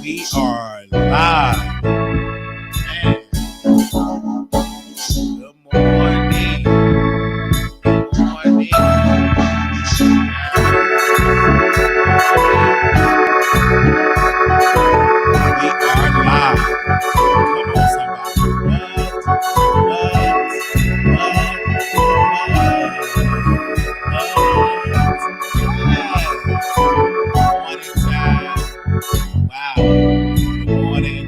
We are live. Man. Good morning. Good morning. We are live. Come on, somebody. Morning time. Wow. Good morning.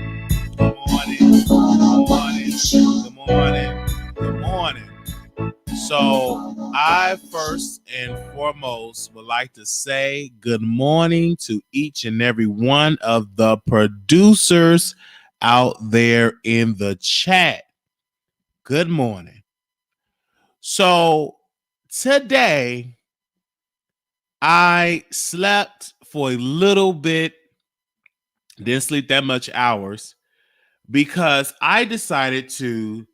Good morning. Good morning. Good morning. Good morning. So, I first and foremost would like to say good morning to each and every one of the producers out there in the chat. Good morning. So, today I slept for a little bit, didn't sleep that much hours because I decided to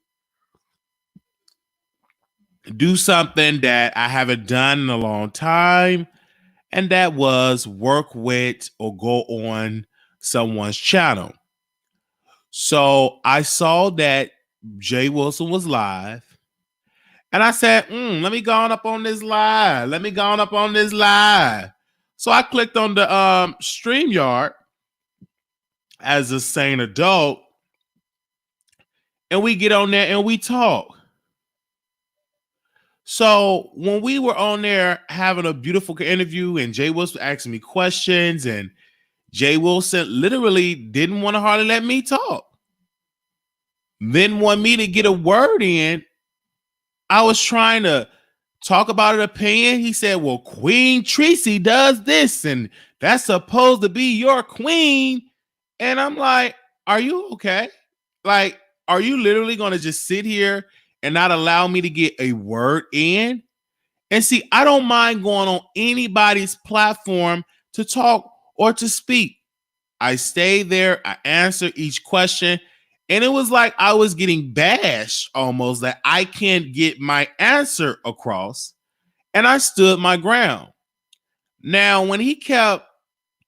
do something that I haven't done in a long time, and that was work with or go on someone's channel. So I saw that Jay Wilson was live, and I said, let me go on up on this live. Let me go on up on this live. So I clicked on the StreamYard as a sane adult, and we get on there and we talk. So when we were on there having a beautiful interview and Jay Wilson asking me questions, and Jay Wilson literally didn't want to hardly let me talk, didn't want me to get a word in. I was trying to talk about an opinion. He said, well, Queen Treecey does this, and that's supposed to be your queen. And I'm like, are you okay? Like, are you literally going to just sit here and not allow me to get a word in? And see, I don't mind going on anybody's platform to talk or to speak. I stay there, I answer each question, and it was like I was getting bashed almost, that I can't get my answer across, and I stood my ground. Now, when he kept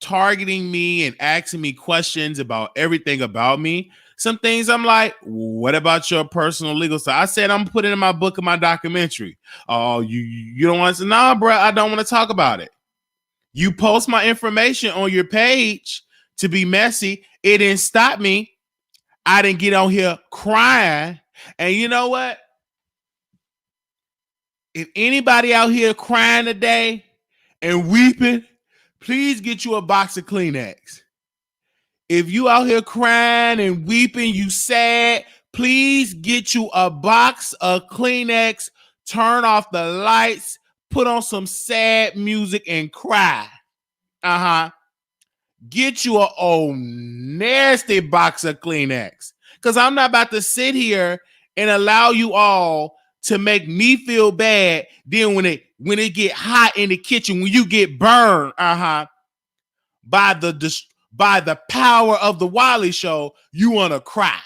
targeting me and asking me questions about everything about me, some things I'm like, what about your personal legal side? I said, I'm putting in my book and my documentary. Oh, you don't want to say, nah, bro, I don't want to talk about it. You post my information on your page to be messy. It didn't stop me. I didn't get on here crying. And you know what? If anybody out here crying today and weeping, please get you a box of Kleenex. If you out here crying and weeping, you sad, please get you a box of Kleenex, turn off the lights, put on some sad music and cry. Get you a old nasty box of Kleenex. Because I'm not about to sit here and allow you all to make me feel bad. Then when it get hot in the kitchen, when you get burned, by the power of the Wiley Show, you want to cry.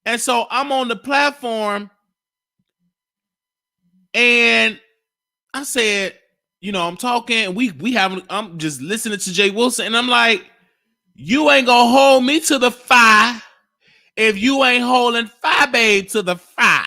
And so I'm on the platform and I said, I'm talking, I'm just listening to Jay Wilson, and I'm like, you ain't gonna hold me to the fire if you ain't holding Fyebabe to the fire.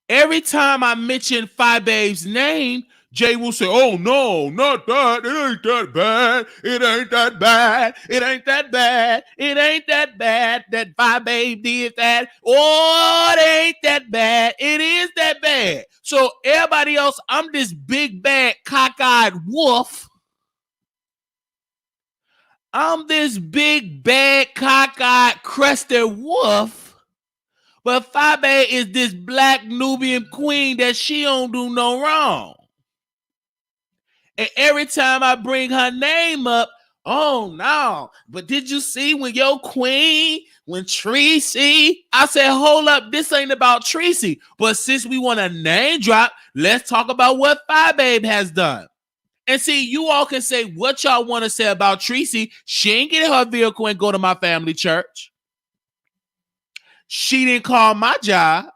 Every time I mention Fyebabe's name, Jay will say, oh, no, not that. It ain't that bad. It ain't that bad. It ain't that bad. It ain't that bad that Fyebabe did that. Oh, it ain't that bad. It is that bad. So everybody else, I'm this big, bad, cockeyed wolf. I'm this big, bad, cockeyed, crested wolf. But Fyebabe is this black Nubian queen that she don't do no wrong. And every time I bring her name up, Oh no, but did you see when your queen, when Treecey? I said, hold up, this ain't about Treecey. But since we want to name drop, let's talk about what Fyebabe has done. And see, you all can say what y'all want to say about Treecey. She ain't get in her vehicle and go to my family church. She didn't call my job.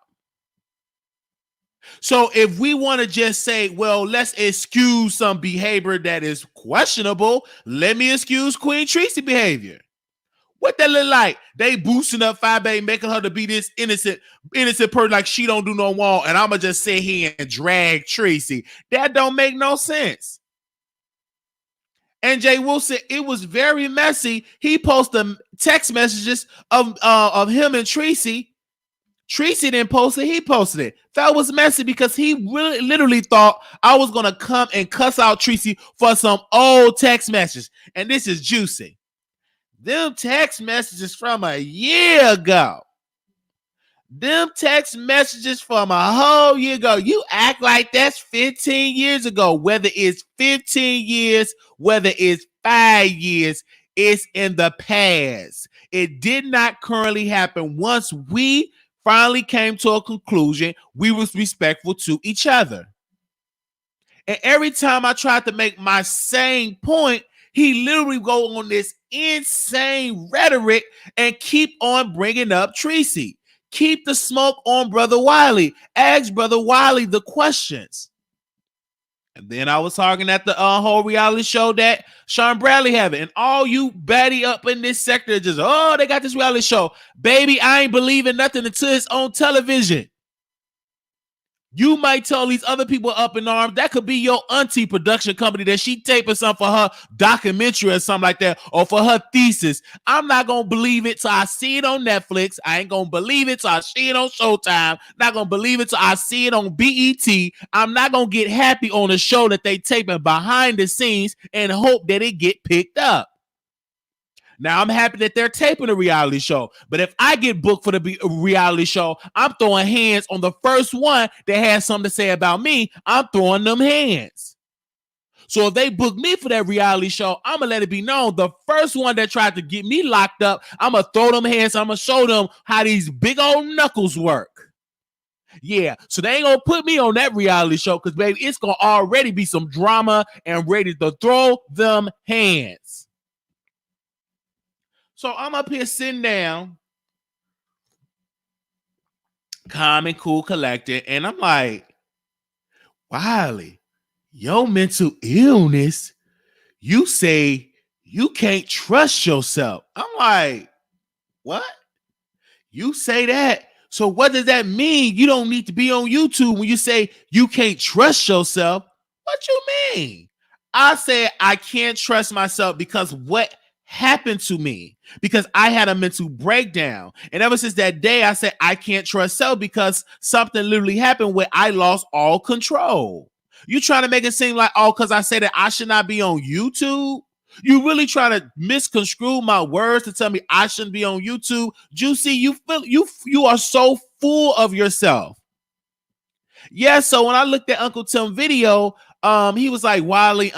So if we want to just say, well, let's excuse some behavior that is questionable, let me excuse Queen Treecey behavior. What that look like? They boosting up Fyebabe, making her to be this innocent person like she don't do no wrong, and I'ma just sit here and drag Treecey. That don't make no sense. And Jay Wilson, it was very messy. He posted text messages of him and Treecey. Treecey didn't post it. He posted it. That was messy because he really literally thought I was going to come and cuss out Treecey for some old text messages. And this is juicy. Them text messages from a year ago. Them text messages from a whole year ago. You act like that's 15 years ago. Whether it's 15 years, whether it's 5 years, it's in the past. It did not currently happen. Once we finally came to a conclusion, we was respectful to each other. And every time I tried to make my same point, he literally go on this insane rhetoric and keep on bringing up Treecey. Keep the smoke on Brother Wiley. Ask Brother Wiley the questions. And then I was talking at the whole reality show that Sean Bradley having. And all you baddie up in this sector just, oh, they got this reality show. Baby, I ain't believing nothing until it's on television. You might tell these other people up in arms, that could be your auntie production company that she taping something for her documentary or something like that, or for her thesis. I'm not going to believe it till I see it on Netflix. I ain't going to believe it till I see it on Showtime. Not going to believe it till I see it on BET. I'm not going to get happy on a show that they taping behind the scenes and hope that it get picked up. Now, I'm happy that they're taping a reality show, but if I get booked for the reality show, I'm throwing hands on the first one that has something to say about me. I'm throwing them hands. So if they book me for that reality show, I'm going to let it be known. The first one that tried to get me locked up, I'm going to throw them hands. I'm going to show them how these big old knuckles work. Yeah, so they ain't going to put me on that reality show because, baby, it's going to already be some drama and ready to throw them hands. So I'm up here sitting down, calm and cool, collected, and I'm like, Wiley, your mental illness, you say you can't trust yourself. I'm like, what? You say that? So what does that mean? You don't need to be on YouTube when you say you can't trust yourself. What you mean? I said I can't trust myself because what happened to me, because I had a mental breakdown. And ever since that day, I said I can't trust self because something literally happened where I lost all control. You trying to make it seem like, oh, because I said that I should not be on YouTube? You really trying to misconstrue my words to tell me I shouldn't be on YouTube? Juicy, you are so full of yourself. Yeah, so when I looked at Uncle Tim video, he was like, Wiley,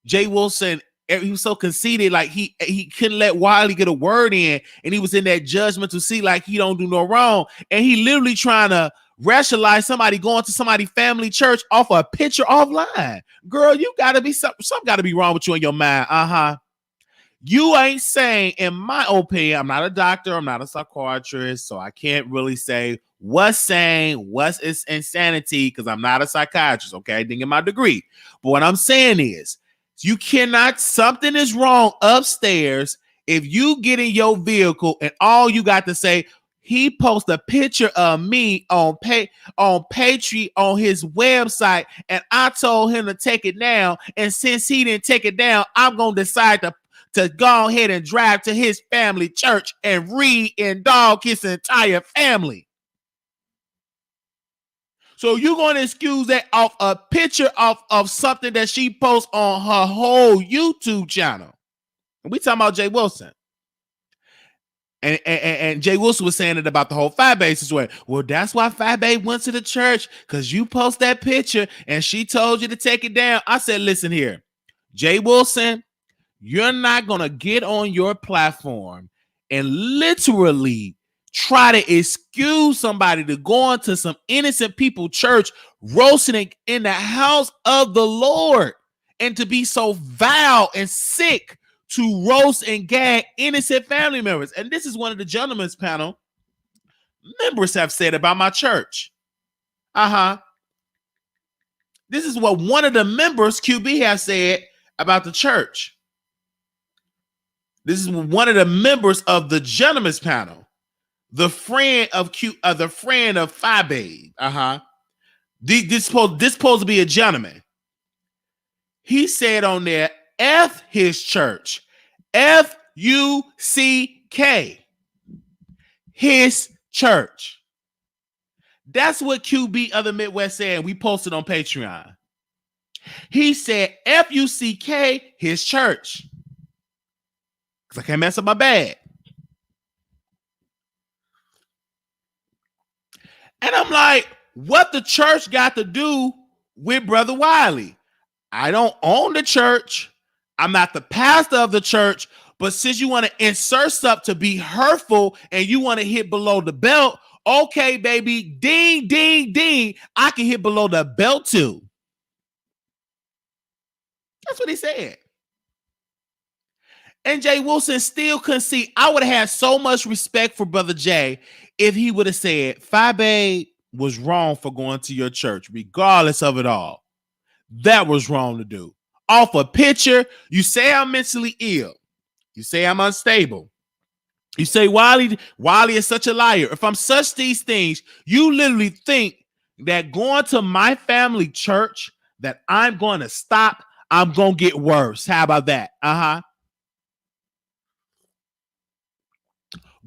Jay Wilson, he was so conceited, like he couldn't let Wiley get a word in, and he was in that judgmental seat like he don't do no wrong, and he literally trying to rationalize somebody going to somebody's family church off a picture offline. Girl, you gotta be something gotta be wrong with you in your mind. You ain't saying, in my opinion, I'm not a doctor, I'm not a psychiatrist, so I can't really say what's sane, what's insanity, because I'm not a psychiatrist, okay? I didn't get my degree. But what I'm saying is, you cannot, something is wrong upstairs if you get in your vehicle and all you got to say, he posts a picture of me on Patreon on his website, and I told him to take it down. And since he didn't take it down, I'm going to decide to go ahead and drive to his family church and read and dog his entire family. So you're going to excuse that off a picture of something that she posts on her whole YouTube channel. We talking about Jay Wilson. And Jay Wilson was saying it about the whole Fyebabe situation. Well, that's why Fyebabe went to the church, because you post that picture and she told you to take it down. I said, listen here, Jay Wilson, you're not going to get on your platform and literally try to excuse somebody to go into some innocent people church roasting in the house of the Lord, and to be so vile and sick to roast and gag innocent family members. And this is one of the gentlemen's panel members have said about my church. This is what one of the members, QB, has said about the church. This is one of the members of the gentlemen's panel, the friend of Fyebabe. This supposed to be a gentleman. He said on there, F his church, F-U-C-K, his church. That's what QB of the Midwest said. We posted on Patreon. He said, F-U-C-K, his church. Because I can't mess up my bag. And I'm like, what the church got to do with Brother Wiley? I don't own the church. I'm not the pastor of the church. But since you want to insert stuff to be hurtful and you want to hit below the belt, okay, baby, ding, ding, ding, I can hit below the belt too. That's what he said. And Jay Wilson still couldn't see. I would have had so much respect for Brother Jay if he would have said, Fyebabe was wrong for going to your church, regardless of it all. That was wrong to do. Off a picture, you say I'm mentally ill. You say I'm unstable. You say Wiley is such a liar. If I'm such these things, you literally think that going to my family church that I'm going to stop, I'm going to get worse. How about that?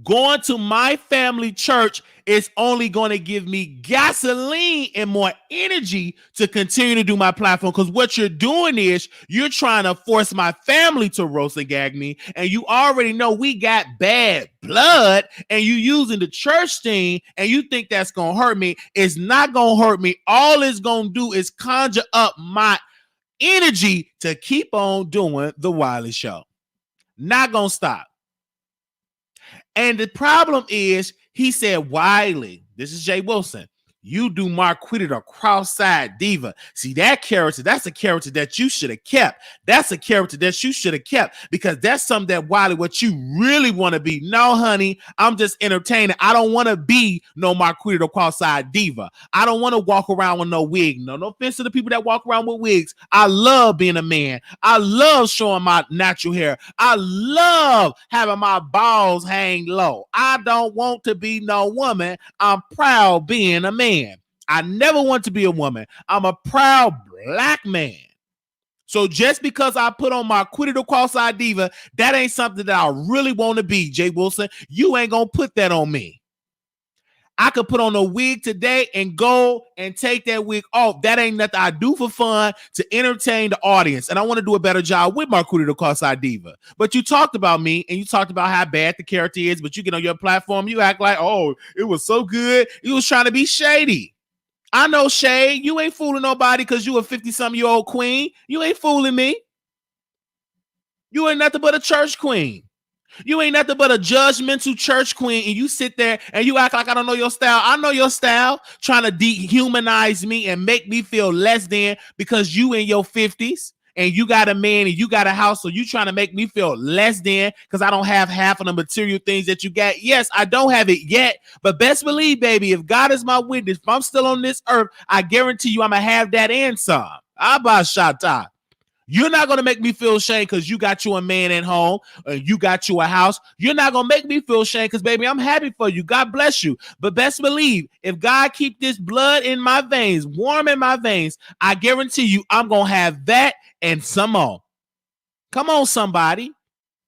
Going to my family church is only going to give me gasoline and more energy to continue to do my platform. Because what you're doing is you're trying to force my family to roast and gag me. And you already know we got bad blood, and you using the church thing, and you think that's going to hurt me. It's not going to hurt me. All it's going to do is conjure up my energy to keep on doing the Wiley Show. Not going to stop. And the problem is, he said, Wiley, this is Jay Wilson, you do Marquita the cross-side diva. See, that character, that's a character that you should have kept. That's a character that you should have kept, because that's something that Wiley, what you really want to be. No, honey, I'm just entertaining. I don't want to be no Marquita the cross-side diva. I don't want to walk around with no wig. No offense to the people that walk around with wigs. I love being a man. I love showing my natural hair. I love having my balls hang low. I don't want to be no woman. I'm proud being a man. I never want to be a woman. I'm a proud black man. So just because I put on my Quit It or Cross-Eyed Diva, that ain't something that I really want to be, Jay Wilson. You ain't going to put that on me. I could put on a wig today and go and take that wig off. That ain't nothing I do for fun to entertain the audience. And I want to do a better job with my Quit It or Cross-Eyed Diva. But you talked about me, and you talked about how bad the character is, but you get on your platform, you act like, oh, it was so good. You was trying to be shady. I know shade. You ain't fooling nobody because you a 50-something-year-old queen. You ain't fooling me. You ain't nothing but a church queen. You ain't nothing but a judgmental church queen, and you sit there and you act like I don't know your style. I know your style, trying to dehumanize me and make me feel less than because you in your 50s and you got a man and you got a house, so you trying to make me feel less than because I don't have half of the material things that you got. Yes, I don't have it yet, but best believe, baby, if God is my witness, if I'm still on this earth, I guarantee you I'm going to have that and some. Abba Shatta. You're not going to make me feel shame because you got you a man at home and you got you a house. You're not going to make me feel shame because, baby, I'm happy for you. God bless you. But best believe, if God keep this blood in my veins, warm in my veins, I guarantee you I'm going to have that and some more. Come on, somebody.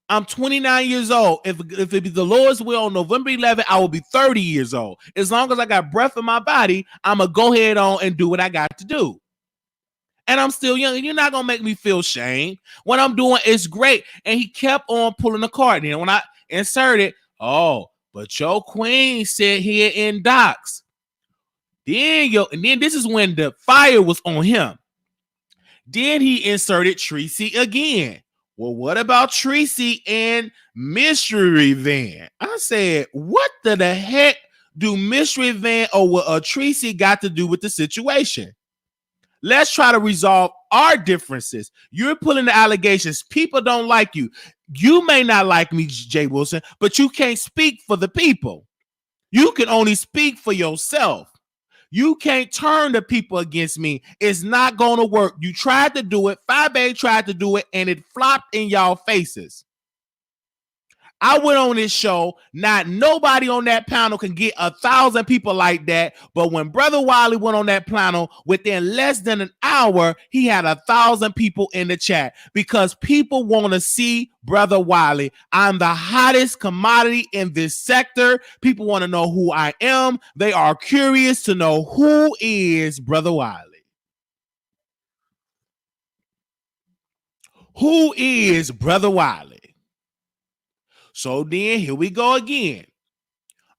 I'm 29 years old. If it be the Lord's will, on November 11th, I will be 30 years old. As long as I got breath in my body, I'm going to go ahead on and do what I got to do. And I'm still young, and you're not going to make me feel shame. What I'm doing is great. And he kept on pulling the card. And when I inserted, oh, but your queen said here in docs. And then this is when the fire was on him. Then he inserted Treecey again. well, what about Treecey and Mystery Van? I said, what the heck do Mystery Van or Treecey got to do with the situation? Let's try to resolve our differences. You're pulling the allegations. People don't like you. You may not like me, Jay Wilson, but you can't speak for the people. You can only speak for yourself. You can't turn the people against me. It's not going to work. You tried to do it. Fyebabe tried to do it, and it flopped in y'all faces. I went on this show. Not nobody on that panel can get 1,000 people like that. But when Brother Wiley went on that panel, within less than an hour, he had 1,000 people in the chat because people want to see Brother Wiley. I'm the hottest commodity in this sector. People want to know who I am. They are curious to know who is Brother Wiley. Who is Brother Wiley? So then here we go again.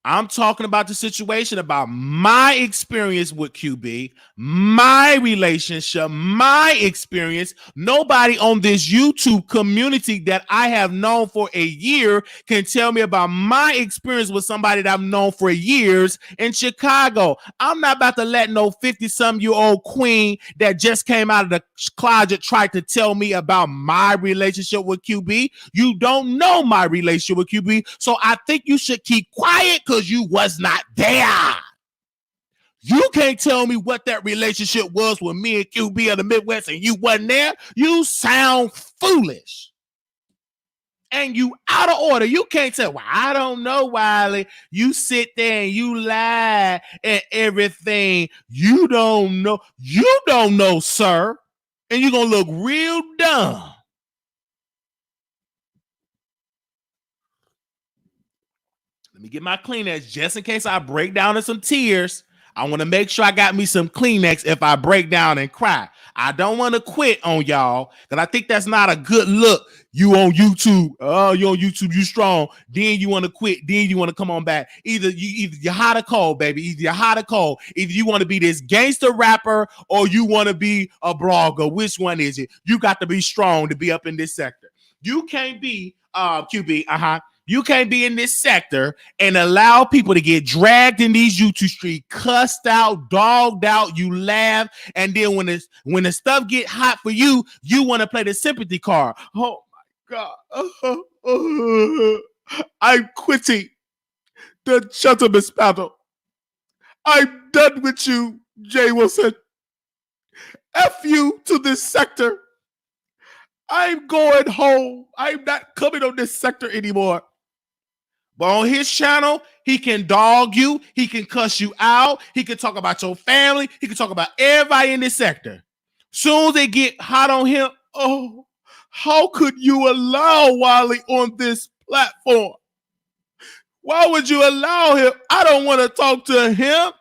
I'm talking about the situation, about my experience with QB, my relationship, my experience. Nobody on this YouTube community that I have known for a year can tell me about my experience with somebody that I've known for years in Chicago. I'm not about to let no 50-some-year-old queen that just came out of the closet try to tell me about my relationship with QB. You don't know my relationship with QB, so I think you should keep quiet because you was not there. You can't tell me what that relationship was with me and QB of the Midwest and you wasn't there. You sound foolish. And you out of order. You can't say, well, I don't know, Wiley. You sit there and you lie and everything. You don't know. You don't know, sir. And you're going to look real dumb. Let me get my Kleenex just in case I break down in some tears. I want to make sure I got me some Kleenex if I break down and cry. I don't want to quit on y'all because I think that's not a good look. You on YouTube. Oh, you on YouTube. You strong. Then you want to quit. Then you want to come on back. Either you're hot or cold, baby. Either you're hot or cold. Either you want to be this gangster rapper or you want to be a blogger. Which one is it? You got to be strong to be up in this sector. You can't be QB. You can't be in this sector and allow people to get dragged in these YouTube streets, cussed out, dogged out. You laugh, and then when the stuff get hot for you, you want to play the sympathy card. Oh my God! I'm quitting the gentleman's panel. I'm done with you, Jay Wilson. F you to this sector. I'm going home. I'm not coming on this sector anymore. But on his channel, he can dog you. He can cuss you out. He can talk about your family. He can talk about everybody in this sector. Soon as they get hot on him, oh, how could you allow Wiley on this platform? Why would you allow him? I don't want to talk to him.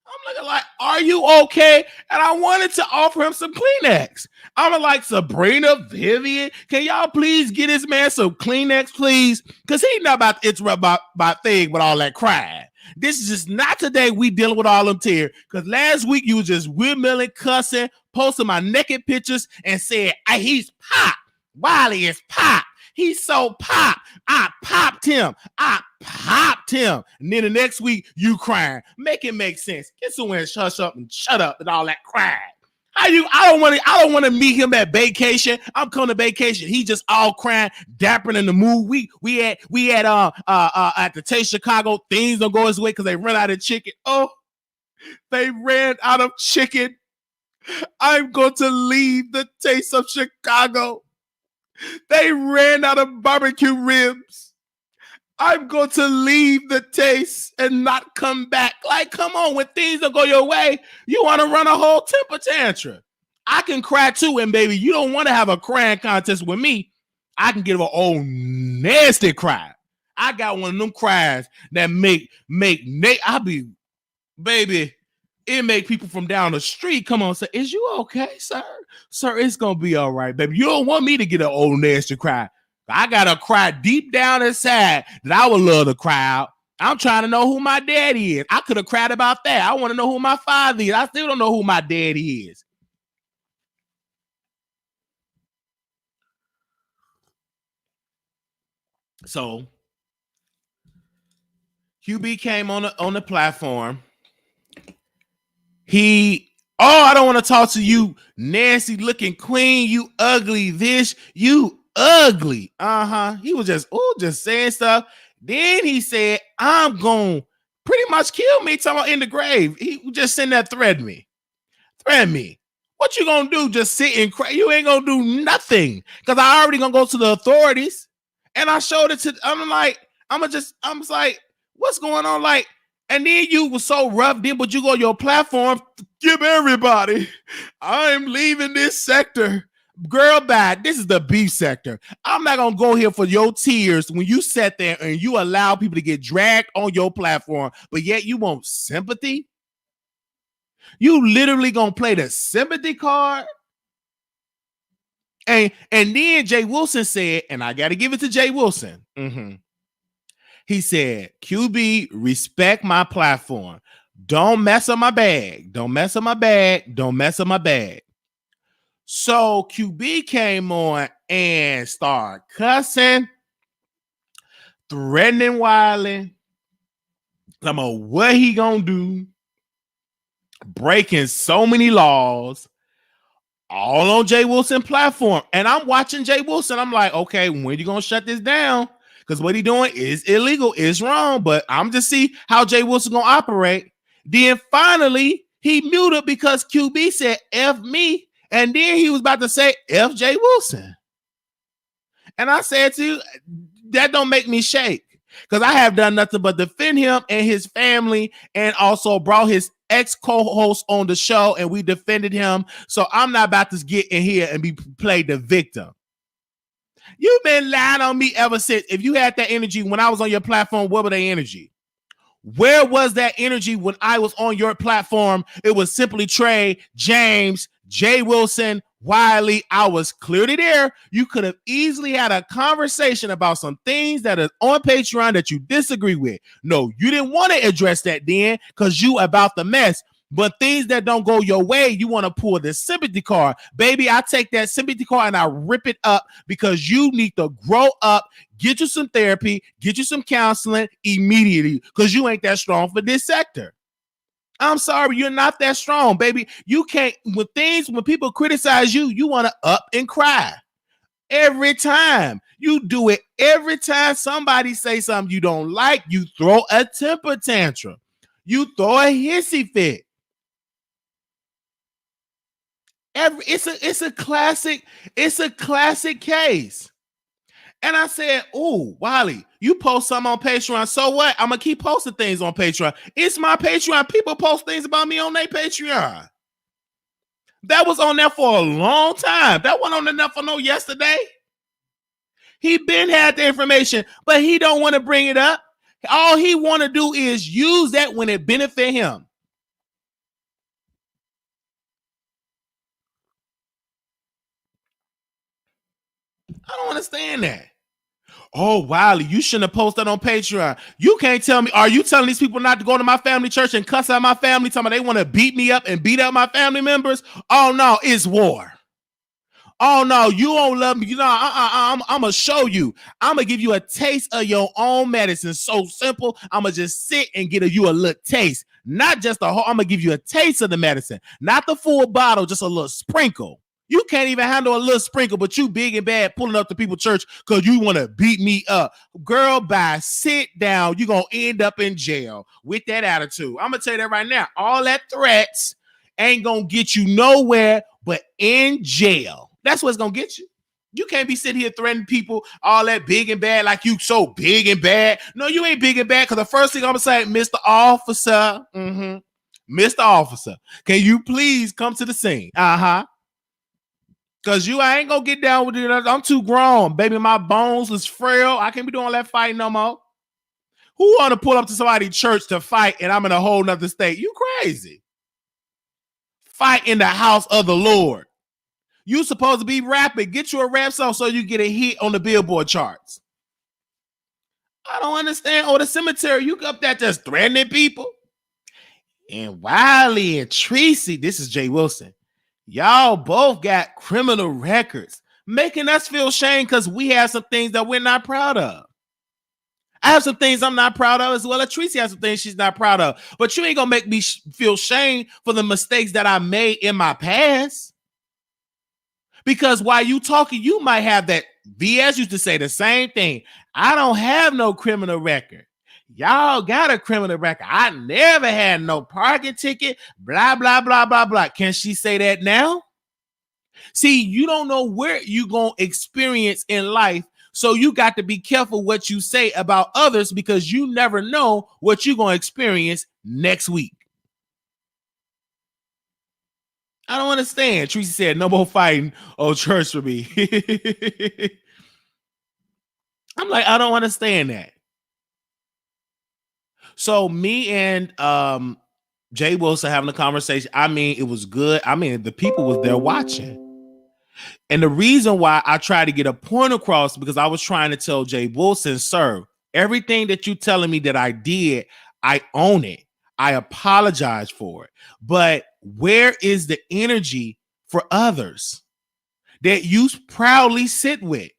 I'm looking like, are you okay? And I wanted to offer him some Kleenex. I'm like, Sabrina, Vivian, can y'all please get this man some Kleenex, please? Because he's not about to interrupt my thing with all that crying. This is just not today we dealing with all them tears. Because last week you was just windmilling, cussing, posting my naked pictures and said, he's pop. Wiley is pop. He's so pop. I popped him. And then the next week, you crying. Make it make sense. Get somewhere and hush up and shut up and all that crying. I don't want to meet him at vacation. I'm coming to vacation. He just all crying, dapping in the mood. We at the Taste Chicago. Things don't go his way because they run out of chicken. Oh, they ran out of chicken. I'm going to leave the Taste of Chicago. They ran out of barbecue ribs. I'm going to leave the Taste and not come back. Like, come on, when things don't go your way, you want to run a whole temper tantrum. I can cry too, and baby, you don't want to have a crying contest with me. I can give an old nasty cry. I got one of them cries that make I be, baby, it make people from down the street come on and say, is you okay, sir? Sir, it's going to be all right, baby. You don't want me to get an old nasty cry. I got to cry deep down inside that I would love to cry out. I'm trying to know who my daddy is. I could have cried about that. I want to know who my father is. I still don't know who my daddy is. So QB came on the platform. I don't want to talk to you, nasty looking queen. You ugly, you ugly. He was just saying stuff. Then he said, I'm going to pretty much kill me, talking about in the grave. He just sitting there threaten me. What you gonna do? Just sit and cry? You ain't gonna do nothing, because I already gonna go to the authorities. And I showed it to, I'm like, I'm like, what's going on? Like, and then you was so rough, then but you go your platform, give everybody, I'm leaving this sector. Girl, bad. This is the beef sector. I'm not gonna go here for your tears when you sat there and you allow people to get dragged on your platform, but yet you want sympathy. You literally gonna play the sympathy card. And then Jay Wilson said, and I gotta give it to Jay Wilson. He said, QB, respect my platform. Don't mess up my bag. Don't mess up my bag. Don't mess up my bag. So QB came on and started cussing, threatening Wiley. I'm like, what he gonna do? Breaking so many laws, all on Jay Wilson platform. And I'm watching Jay Wilson. I'm like, okay, when you gonna shut this down? Because what he doing is illegal, is wrong. But I'm just see how Jay Wilson gonna operate. Then finally he muted because QB said F me. And then he was about to say F Jay Wilson. And I said to you, that don't make me shake, because I have done nothing but defend him and his family, and also brought his ex-co-host on the show, and we defended him. So I'm not about to get in here and be played the victim. You've been lying on me ever since. If you had that energy when I was on your platform, what was that energy? Where was that energy when I was on your platform? It was simply Trey, James, Jay Wilson, Wiley. I was clearly there. You could have easily had a conversation about some things that are on Patreon that you disagree with. No, you didn't want to address that then, because you about the mess. But things that don't go your way, you want to pull the sympathy card. Baby, I take that sympathy card and I rip it up, because you need to grow up, get you some therapy, get you some counseling immediately, because you ain't that strong for this sector. I'm sorry, you're not that strong, baby. You can't, when people criticize you, you want to up and cry. Every time. You do it every time somebody say something you don't like, you throw a temper tantrum. You throw a hissy fit. It's a classic case. And I said, oh, Wiley, you post something on Patreon. So what? I'm going to keep posting things on Patreon. It's my Patreon. People post things about me on their Patreon. That was on there for a long time. That wasn't on there for no yesterday. He been had the information, but he don't want to bring it up. All he want to do is use that when it benefit him. I don't understand that. Oh, Wiley, you shouldn't have posted on Patreon. You can't tell me, are you telling these people not to go to my family church and cuss out my family, telling me they want to beat me up and beat up my family members? Oh, no, it's war. Oh, no, you don't love me. You know, I'm going to show you. I'm going to give you a taste of your own medicine. So simple. I'm going to just sit and get you a little taste. Not just a whole, I'm going to give you a taste of the medicine. Not the full bottle, just a little sprinkle. You can't even handle a little sprinkle, but you big and bad pulling up to people's church because you want to beat me up. Girl, bye. Sit down. You're going to end up in jail with that attitude. I'm going to tell you that right now. All that threats ain't going to get you nowhere but in jail. That's what's going to get you. You can't be sitting here threatening people all that big and bad like you so big and bad. No, you ain't big and bad, because the first thing I'm going to say, Mr. Officer, Mr. Officer, can you please come to the scene? Because I ain't going to get down with it. I'm too grown. Baby, my bones is frail. I can't be doing all that fighting no more. Who want to pull up to somebody's church to fight and I'm in a whole nother state? You crazy. Fight in the house of the Lord. You supposed to be rapping. Get you a rap song so you get a hit on the Billboard charts. I don't understand. Oh, the cemetery, you up there just threatening people. And Wiley and Treecey, this is Jay Wilson. Y'all both got criminal records, making us feel shame because we have some things that we're not proud of. I have some things I'm not proud of as well as Treecey has some things she's not proud of. But you ain't gonna make me feel shame for the mistakes that I made in my past. Because while you talking, you might have that. VS used to say the same thing. I don't have no criminal record. Y'all got a criminal record. I never had no parking ticket. Blah, blah, blah, blah, blah. Can she say that now? See, you don't know where you're going to experience in life. So you got to be careful what you say about others because you never know what you're going to experience next week. I don't understand. Treecey said, no more fighting on church for me. I'm like, I don't understand that. So me and Jay Wilson having a conversation. I mean, it was good. I mean, the people was there watching. And the reason why I tried to get a point across because I was trying to tell Jay Wilson, sir, everything that you telling me that I did, I own it. I apologize for it. But where is the energy for others that you proudly sit with?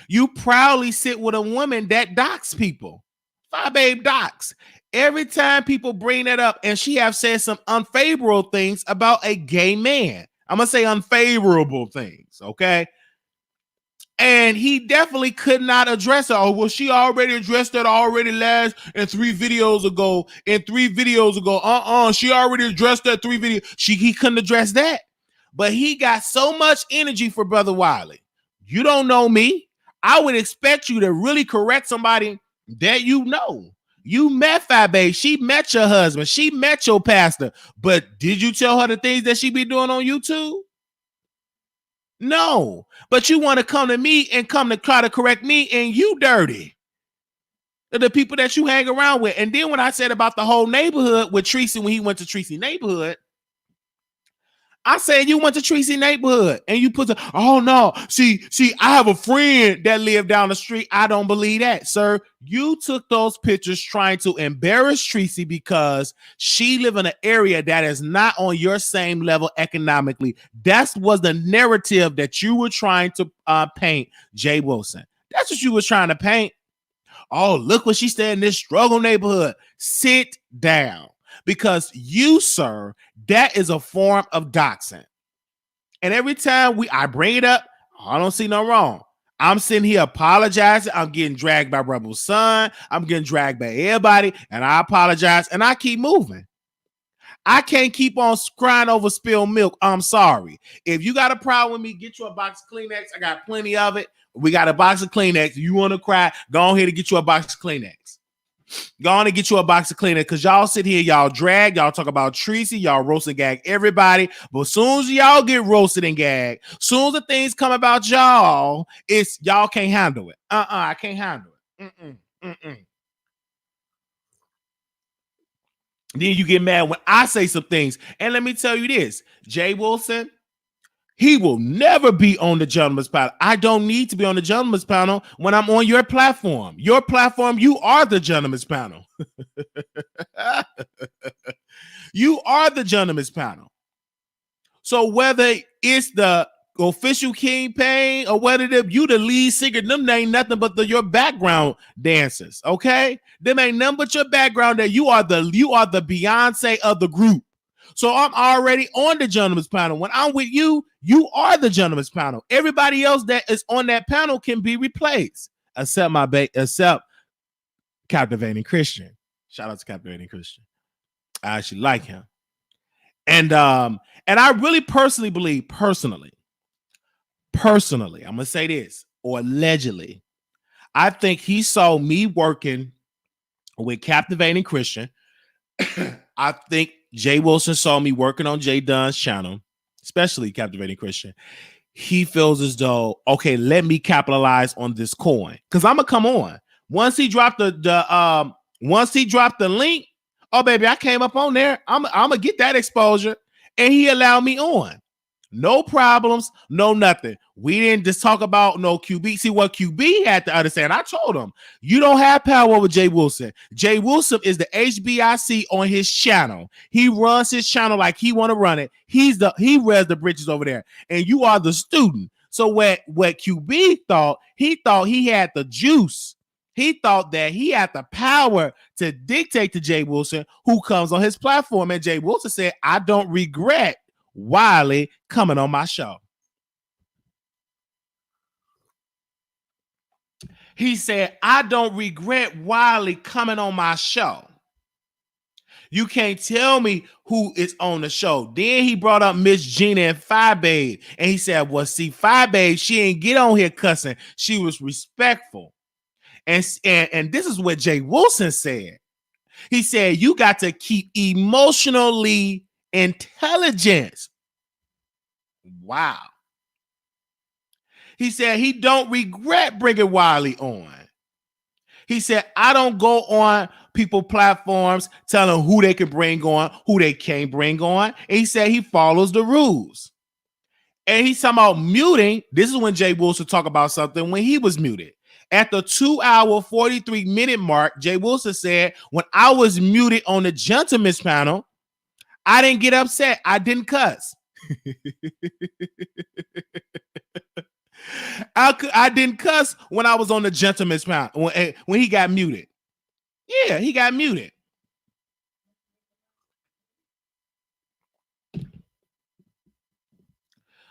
You proudly sit with a woman that docks people. Fyebabe docks. Every time people bring that up, and she have said some unfavorable things about a gay man. I'm going to say unfavorable things, okay? And he definitely could not address it. Oh, well, she already addressed that already last and 3 videos ago. She already addressed that 3 videos. He couldn't address that. But he got so much energy for Brother Wiley. You don't know me. I would expect you to really correct somebody that you know. You met Fyebabe. She met your husband. She met your pastor. But did you tell her the things that she be doing on YouTube? No. But you want to come to me and come to try to correct me, and you dirty. The people that you hang around with. And then when I said about the whole neighborhood with Treecey, when he went to Treecey neighborhood, I said you went to Treecey neighborhood and you put the, oh no, see, I have a friend that lived down the street. I don't believe that, sir. You took those pictures trying to embarrass Treecey because she live in an area that is not on your same level economically. That was the narrative that you were trying to paint, Jay Wilson. That's what you were trying to paint. Oh, look what she said in this struggle neighborhood. Sit down. Because you, sir, that is a form of doxing. And every time I bring it up, I don't see no wrong. I'm sitting here apologizing. I'm getting dragged by Rebel's son. I'm getting dragged by everybody. And I apologize. And I keep moving. I can't keep on crying over spilled milk. I'm sorry. If you got a problem with me, get you a box of Kleenex. I got plenty of it. We got a box of Kleenex. You want to cry? Go ahead and get you a box of Kleenex. Go on and get you a box of Kleenex because y'all sit here, y'all drag, y'all talk about Treecey, y'all roast and gag everybody. But as soon as y'all get roasted and gagged, as soon as the things come about y'all, it's y'all can't handle it. I can't handle it. Then you get mad when I say some things. And let me tell you this, Jay Wilson, he will never be on the Gentleman's Panel. I don't need to be on the Gentleman's Panel when I'm on your platform. Your platform, you are the Gentleman's Panel. You are the Gentleman's Panel. So whether it's the official campaign or whether you the lead singer, them ain't nothing but your background dancers, okay? Them ain't nothing but your background that you are the Beyonce of the group. So I'm already on the Gentleman's Panel. When I'm with you, you are the Gentleman's Panel. Everybody else that is on that panel can be replaced, except Captivating Christian. Shout out to Captivating Christian. I actually like him. And I really personally believe, I'm gonna say this, or allegedly, I think he saw me working with Captivating Christian. I think Jay Wilson saw me working on Jay Dunn's channel, especially Captivating Christian. He feels as though, okay, let me capitalize on this coin because I'm gonna come on. Once he dropped the link, oh baby, I came up on there. I'm gonna get that exposure, and he allowed me on. No problems, no nothing. We didn't just talk about no QB. See what QB had to understand. I told him, you don't have power over Jay Wilson. Jay Wilson is the HBIC on his channel. He runs his channel like he want to run it. He wears the bridges over there, and you are the student. So what QB thought he had the juice He thought that he had the power to dictate to Jay Wilson who comes on his platform. And Jay Wilson said, I don't regret Wiley coming on my show. He said, I don't regret Wiley coming on my show. You can't tell me who is on the show. Then he brought up Miss Gina and Fyebabe. And he said, well, see, Fyebabe, she ain't get on here cussing. She was respectful. And this is what Jay Wilson said. He said, you got to keep emotionally intelligent. Wow. He said he don't regret bringing Wiley on. He said, I don't go on people platforms telling who they can bring on, who they can't bring on. And he said he follows the rules. And he's talking about muting. This is when Jay Wilson talked about something when he was muted. At the 2-hour, 43-minute mark, Jay Wilson said, when I was muted on the gentleman's panel, I didn't get upset. I didn't cuss. I didn't cuss when I was on the gentleman's panel, when he got muted. Yeah, he got muted.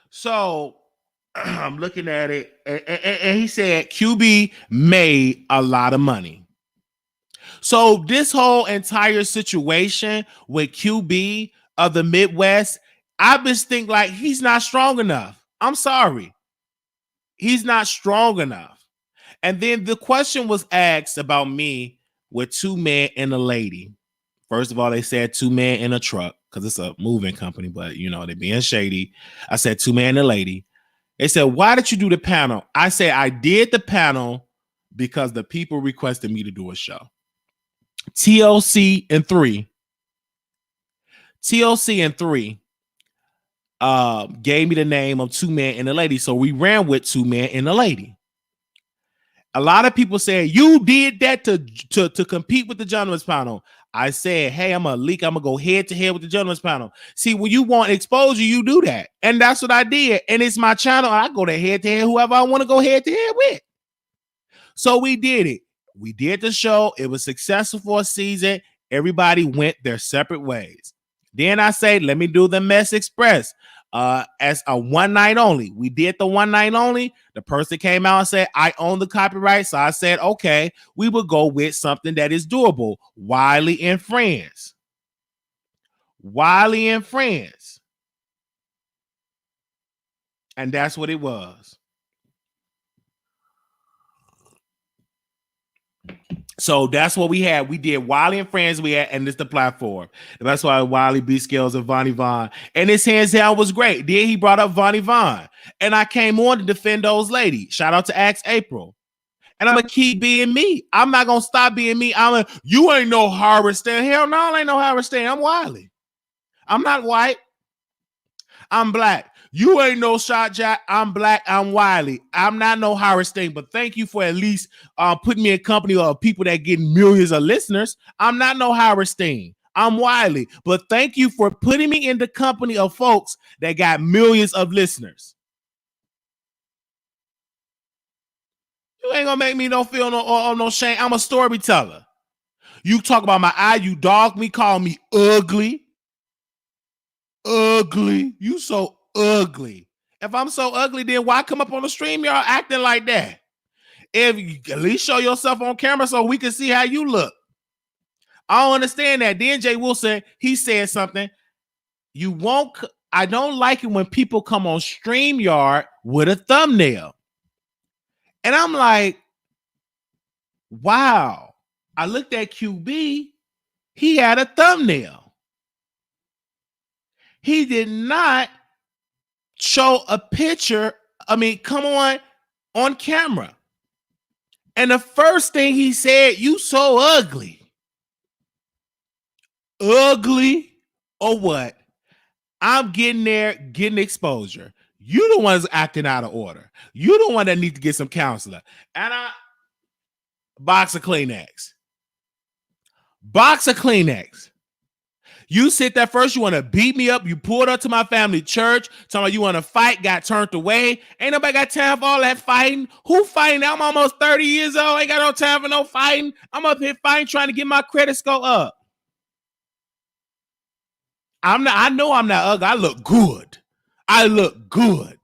So I'm looking at it, and he said QB made a lot of money. So this whole entire situation with QB of the Midwest, I just think like he's not strong enough. I'm sorry. He's not strong enough. And then the question was asked about me with 2 men and a lady. First of all, they said 2 men in a truck because it's a moving company, but you know, they're being shady. I said 2 men and a lady. They said, why did you do the panel? I said, I did the panel because the people requested me to do a show. TLC and 3 gave me the name of 2 men and a lady. So we ran with 2 men and a lady. A lot of people say you did that to compete with the gentleman's panel. I said, hey, I'm a leak. I'm gonna go head to head with the gentleman's panel. See, when you want exposure, you do that. And that's what I did. And it's my channel. I go to head whoever I want to go head to head with. So we did it. We did the show. It was successful for a season. Everybody went their separate ways. Then I say, let me do the Mess Express as a one night only. We did the one night only. The person came out and said, I own the copyright. So I said, okay, we will go with something that is doable. Wiley and Friends. Wiley and Friends. And that's what it was. So that's what we had. We did Wiley and Friends. We had, and it's the platform. And that's why Wiley, B Scales, and Vonnie Vaughn. And his hands down was great. Then he brought up Vonnie Vaughn. And I came on to defend those ladies. Shout out to Axe April. And I'm gonna keep being me. I'm not gonna stop being me. You ain't no Howard Stern. Hell no, I ain't no Howard Stern. I'm Wiley. I'm not white. I'm black. You ain't no Shot Jack. I'm black. I'm Wiley. I'm not no Howard Stern, but thank you for at least putting me in company of people that get millions of listeners. I'm not no Howard Stern. I'm Wiley, but thank you for putting me in the company of folks that got millions of listeners. You ain't gonna make me no feel no shame. I'm a storyteller. You talk about my eye, you dog me, call me ugly. Ugly. You so ugly. If I'm so ugly, then why come up on the stream y'all acting like that? If you at least show yourself on camera so we can see how you look. I don't understand that. Then Jay Wilson, he said something. I don't like it when people come on StreamYard with a thumbnail. And I'm like, wow. I looked at QB. He had a thumbnail. He did not show a picture. Come on camera. And the first thing he said, you so ugly. Ugly or what? I'm getting there, getting exposure. You the ones acting out of order. You the one that need to get some counselor. And box of Kleenex. Box of Kleenex. You sit there first, you want to beat me up. You pulled up to my family church, talking about you want to fight, got turned away. Ain't nobody got time for all that fighting. Who fighting? I'm almost 30 years old. Ain't got no time for no fighting. I'm up here fighting, trying to get my credit score up. I know I'm not ugly. I look good. I look good.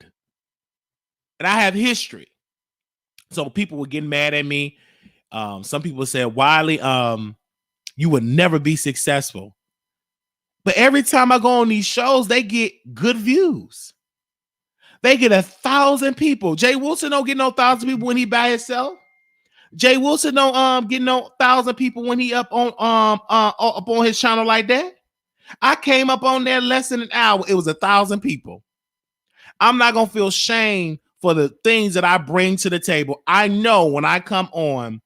And I have history. So people were getting mad at me. Some people said, Wiley, you would never be successful. But every time I go on these shows, they get good views. They get 1,000 people. Jay Wilson don't get no 1,000 people when he by himself. Jay Wilson don't get no 1,000 people when he up on his channel like that. I came up on there less than an hour. It was 1,000 people. I'm not gonna feel shame for the things that I bring to the table. I know when I come on,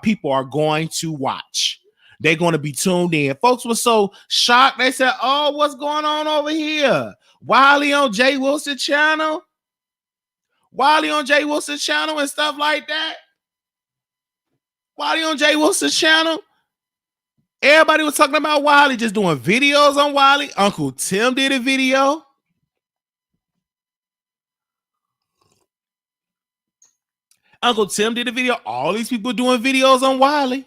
people are going to watch. They're going to be tuned in. Folks were so shocked. They said, oh, what's going on over here? Wiley on Jay Wilson channel? Wiley on Jay Wilson channel and stuff like that? Wiley on Jay Wilson channel? Everybody was talking about Wiley, just doing videos on Wiley. Uncle Tim did a video. Uncle Tim did a video. All these people doing videos on Wiley.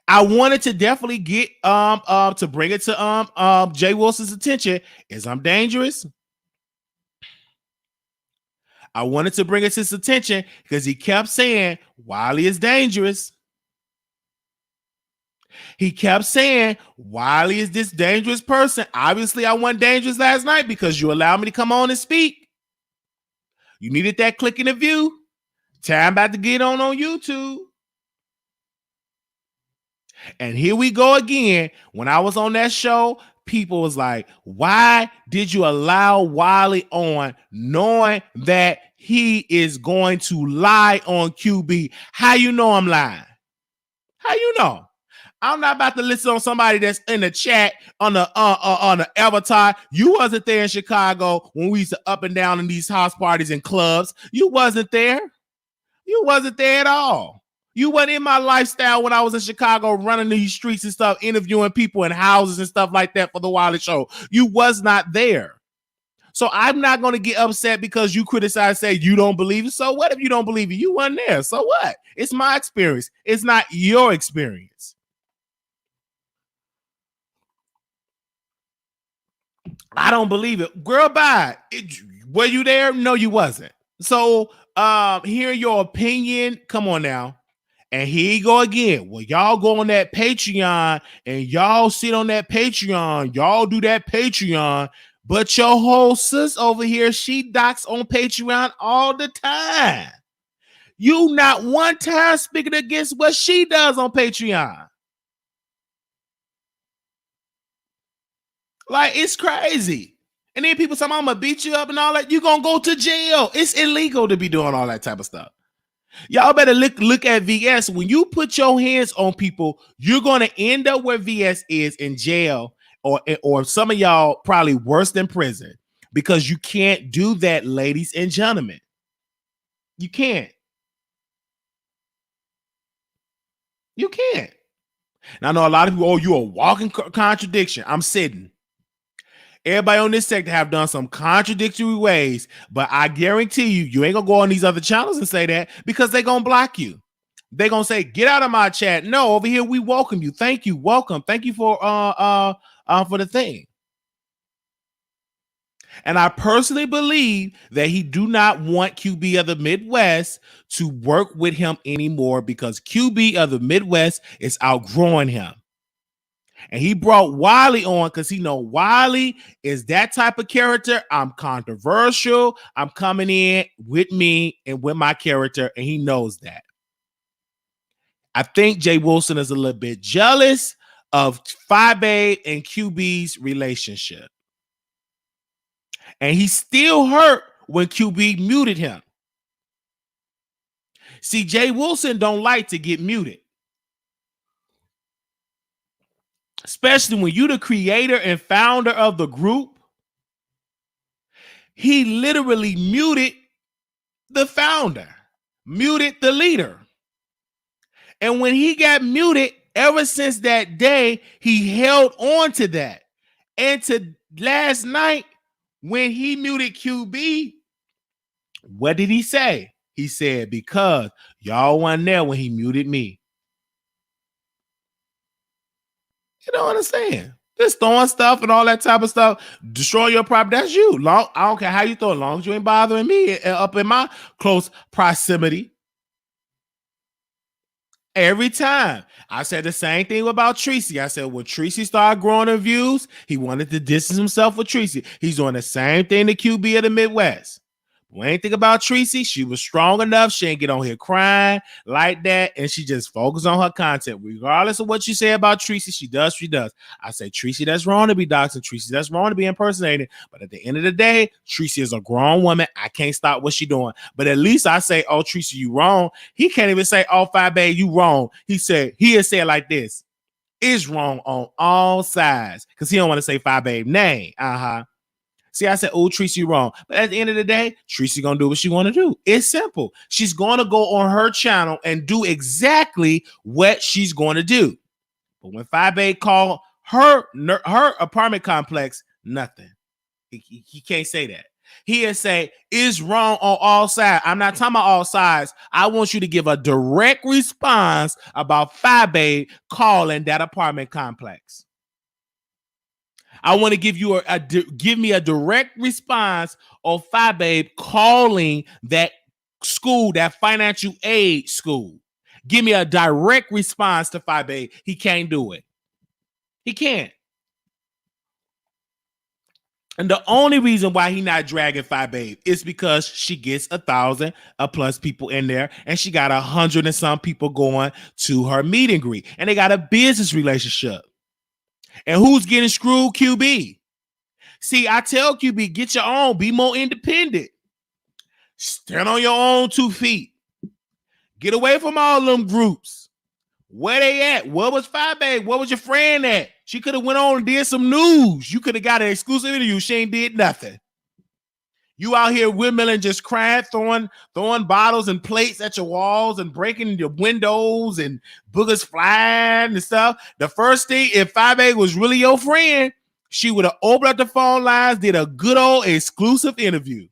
I wanted to definitely get to bring it to Jay Wilson's attention. Is I'm dangerous? I wanted to bring it to his attention because he kept saying Wiley is dangerous. He kept saying Wiley is this dangerous person. Obviously, I wasn't dangerous last night because you allowed me to come on and speak. You needed that click in the view. Time about to get on YouTube. And here we go again. When I was on that show, people was like, why did you allow Wiley on knowing that he is going to lie on QB? How you know I'm lying? How you know? I'm not about to listen on somebody that's in the chat on the avatar. You wasn't there in Chicago when we used to up and down in these house parties and clubs. You wasn't there. You wasn't there at all. You weren't in my lifestyle when I was in Chicago running these streets and stuff, interviewing people in houses and stuff like that for the Wiley Show. You was not there. So I'm not going to get upset because you criticize, say you don't believe it. So what if you don't believe it? You weren't there. So what? It's my experience. It's not your experience. I don't believe it. Girl, bye. Were you there? No, you wasn't. So hear your opinion. Come on now. And here you go again. Well, y'all go on that Patreon and y'all sit on that Patreon. Y'all do that Patreon. But your whole sis over here, she docs on Patreon all the time. You not one time speaking against what she does on Patreon. Like, it's crazy. And then people say, I'm going to beat you up and all that. You're going to go to jail. It's illegal to be doing all that type of stuff. Y'all better look at VS. When you put your hands on people, you're going to end up where VS is, in jail, or some of y'all probably worse than prison, because you can't do that, ladies and gentlemen. You can't. You can't. And I know a lot of people, oh, you're a walking contradiction. I'm sitting. Everybody on this sector have done some contradictory ways, but I guarantee you ain't gonna go on these other channels and say that, because they're gonna block you. They're gonna say, get out of my chat. No, over here we welcome you. Thank you. Welcome. Thank you for the thing. And I personally believe that he do not want QB of the Midwest to work with him anymore, because QB of the Midwest is outgrowing him. And he brought Wiley on because he know Wiley is that type of character. I'm controversial. I'm coming in with me and with my character, and he knows that. I think Jay Wilson is a little bit jealous of Fyebabe and QB's relationship. And he still hurt when QB muted him. See, Jay Wilson don't like to get muted. Especially when you're the creator and founder of the group. He literally muted the founder, muted the leader. And when he got muted, Ever since that day, he held on to that. And to last night, when he muted QB, what did he say? He said, because y'all wasn't there when he muted me. You don't understand. Just throwing stuff and all that type of stuff, destroy your property. That's you. I don't care how you throw it, long as you ain't bothering me up in my close proximity. Every time. I said the same thing about Treecey. I said when Treecey started growing her views, he wanted to distance himself with Treecey. He's doing the same thing to QB of the Midwest. When anything about Treecey, she was strong enough. She ain't get on here crying like that, and she just focused on her content. Regardless of what you say about Treecey, she does. I say, Treecey, that's wrong to be doxing. Treecey, that's wrong to be impersonated. But at the end of the day, Treecey is a grown woman. I can't stop what she's doing. But at least I say, oh, Treecey, you wrong. He can't even say, oh, Fyebabe, you wrong. He said like this, is wrong on all sides. Because he don't want to say Fyebabe name. See, I said, oh, Treecey wrong. But at the end of the day, Treecey going to do what she want to do. It's simple. She's going to go on her channel and do exactly what she's going to do. But when Fyebabe called her apartment complex, nothing. He can't say that. He'll say, is wrong on all sides. I'm not talking about all sides. I want you to give a direct response about Fyebabe calling that apartment complex. I want to give you give me a direct response of Fyebabe calling that school, that financial aid school. Give me a direct response to Fyebabe. He can't do it. He can't. And the only reason why he not dragging Fyebabe is because she gets 1,000 plus people in there, and she got 100 and some people going to her meet and greet, and they got a business relationship. And who's getting screwed? QB. See, I tell QB, get your own, be more independent. Stand on your own 2 feet. Get away from all them groups. Where they at? What was Fyebabe? What was your friend at? She could have went on and did some news. You could have got an exclusive interview. She ain't did nothing. You out here windmilling, just crying, throwing bottles and plates at your walls and breaking your windows and boogers flying and stuff. The first thing, if Fyebabe was really your friend, she would have opened up the phone lines, did a good old exclusive interview.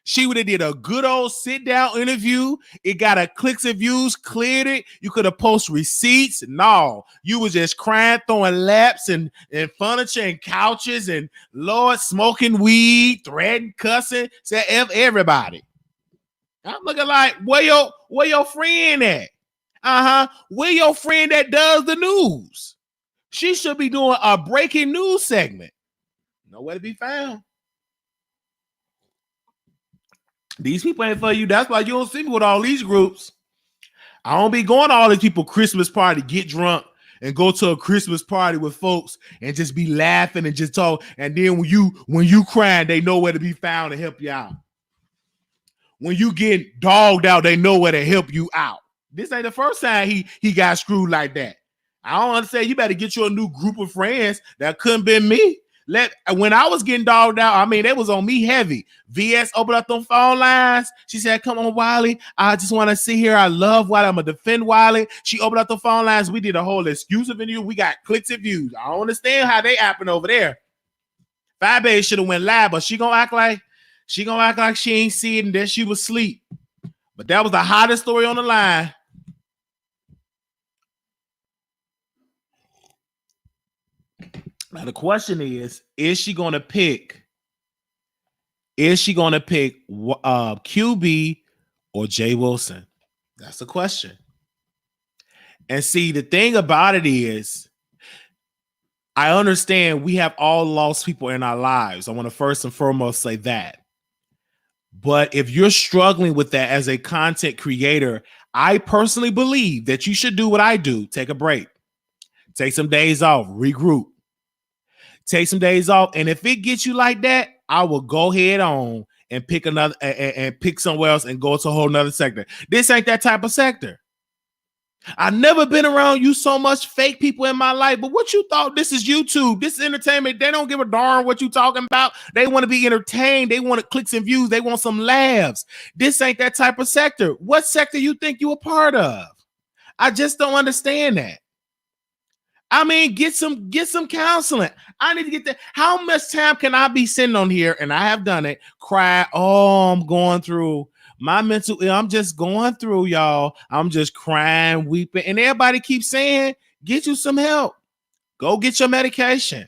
She would have did a good old sit-down interview. It got a clicks and views, cleared it. You could have posted receipts. No, you was just crying, throwing laps and furniture and couches and, Lord, smoking weed, threatening, cussing, said F everybody. I'm looking like, where your friend at? Where your friend that does the news? She should be doing a breaking news segment. Nowhere to be found. These people ain't for you. That's why you don't see me with all these groups. I don't be going to all these people Christmas party, get drunk, and go to a Christmas party with folks and just be laughing and just talk. And then when you crying, they know where to be found to help you out. When you get dogged out, they know where to help you out. This ain't the first time he got screwed like that. I don't understand. You better get you a new group of friends. That couldn't be me. When I was getting dogged out, I mean, they was on me heavy. VS opened up them phone lines. She said, come on, Wiley. I just want to sit here. I love Wiley. I'm going to defend Wiley. She opened up the phone lines. We did a whole exclusive interview. We got clicks and views. I don't understand how they happen over there. Fyebabe should have went live, but she going to act like she ain't see it and then she was asleep. But that was the hottest story on the line. Now the question is she going to pick? Is she going to pick QB or Jay Wilson? That's the question. And see, the thing about it is, I understand we have all lost people in our lives. I want to first and foremost say that. But if you're struggling with that as a content creator, I personally believe that you should do what I do. Take a break. Take some days off. Regroup. Take some days off. And if it gets you like that, I will go head on and pick another and pick somewhere else and go to a whole nother sector. This ain't that type of sector. I've never been around you so much fake people in my life. But what you thought? This is YouTube. This is entertainment. They don't give a darn what you talking about. They want to be entertained. They want clicks and views. They want some laughs. This ain't that type of sector. What sector you think you a part of? I just don't understand that. I mean, get some counseling. I need to get that. How much time can I be sitting on here? And I have done it. Cry. Oh, I'm going through my mental. I'm just going through, y'all. I'm just crying, weeping, and everybody keeps saying, "Get you some help. Go get your medication.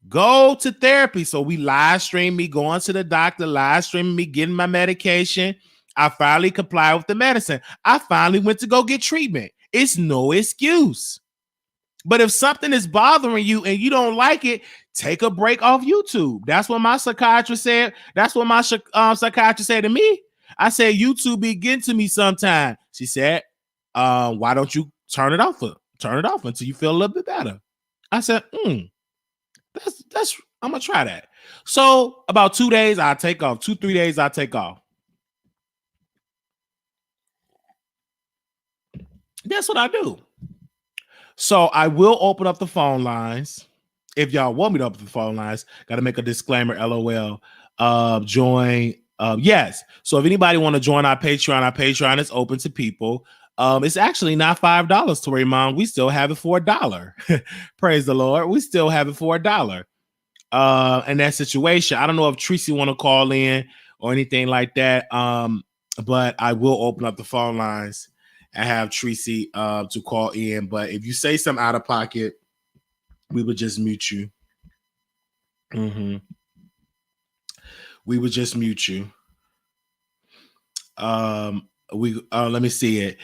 Go to therapy." So we live stream me going to the doctor, live streaming me getting my medication. I finally complied with the medicine. I finally went to go get treatment. It's no excuse. But if something is bothering you and you don't like it, take a break off YouTube. That's what my psychiatrist said. That's what my psychiatrist said to me. I said, YouTube be getting to me sometime. She said, why don't you turn it off until you feel a little bit better? I said, that's I'm gonna try that. So about 2 days I take off, 2-3 days I take off. That's what I do. So I will open up the phone lines. If y'all want me to open the phone lines, got to make a disclaimer. LOL. Join. Yes. So if anybody want to join our Patreon is open to people. It's actually not $5, Tori Mom. We still have it for $1. Praise the Lord. We still have it for $1. In that situation, I don't know if Treecey want to call in or anything like that. But I will open up the phone lines. I have Treecey to call in, but if you say something out of pocket, we would just mute you. We would just mute you. Let me see it.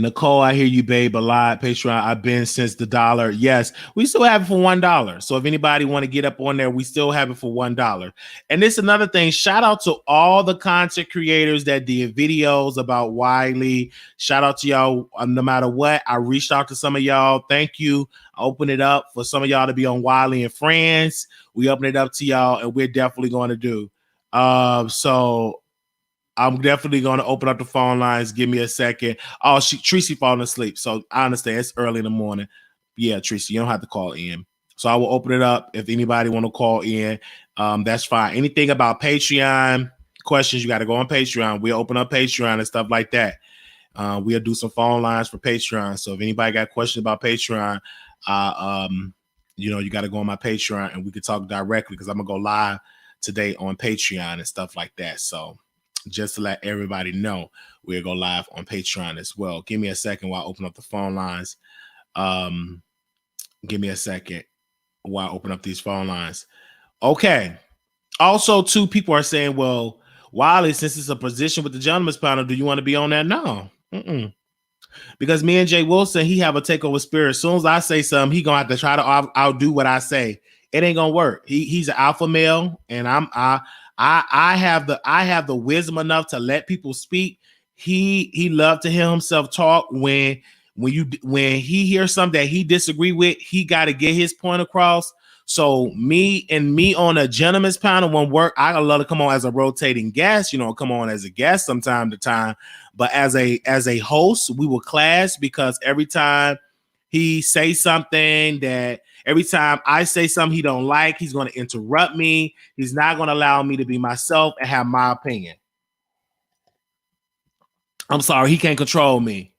Nicole, I hear you, babe. A lot. Patreon, I've been since the $1. Yes, we still have it for $1. So if anybody want to get up on there, we still have it for $1. And this is another thing. Shout out to all the content creators that did videos about Wiley. Shout out to y'all. No matter what, I reached out to some of y'all. Thank you. I opened it up for some of y'all to be on Wiley and Friends. We open it up to y'all, and we're definitely going to do. So I'm definitely going to open up the phone lines. Give me a second. Oh, Treecey falling asleep. So I understand it's early in the morning. Yeah, Treecey, you don't have to call in. So I will open it up. If anybody want to call in, that's fine. Anything about Patreon questions, you got to go on Patreon. We'll open up Patreon and stuff like that. We'll do some phone lines for Patreon. So if anybody got questions about Patreon, you got to go on my Patreon and we can talk directly because I'm going to go live today on Patreon and stuff like that. So just to let everybody know, we'll go live on Patreon as well. Give me a second while I open up the phone lines. Give me a second while I open up these phone lines. Okay. Also, two people are saying, well, Wiley, since it's a position with the gentleman's panel, do you want to be on that? No. Because me and Jay Wilson, he have a takeover spirit. As soon as I say something, he gonna have to try to outdo what I say. It ain't gonna work. He's an alpha male, and I have the wisdom enough to let people speak. He loved to hear himself talk. When he hears something that he disagree with, he got to get his point across. So me on a gentleman's panel won't work. I gotta love to come on as a rotating guest, come on as a guest from time to time. But as a host, we will clash because every time he say something every time I say something he don't like, he's going to interrupt me. He's not going to allow me to be myself and have my opinion. I'm sorry, he can't control me.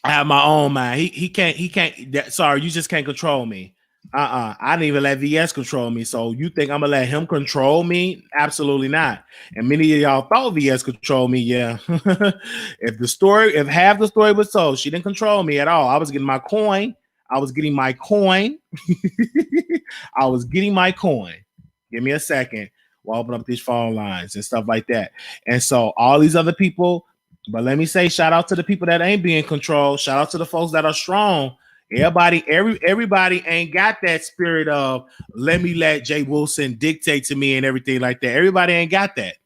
I have my own mind. He can't. Sorry, you just can't control me. I didn't even let VS control me. So you think I'm gonna let him control me? Absolutely not. And many of y'all thought VS controlled me. Yeah. if half the story was told, she didn't control me at all. I was getting my coin. I was getting my coin. Give me a second while I open up these phone lines and stuff like that. And so all these other people, but let me say, shout out to the people that ain't being controlled. Shout out to the folks that are strong. Everybody ain't got that spirit of let Jay Wilson dictate to me and everything like that. Everybody ain't got that.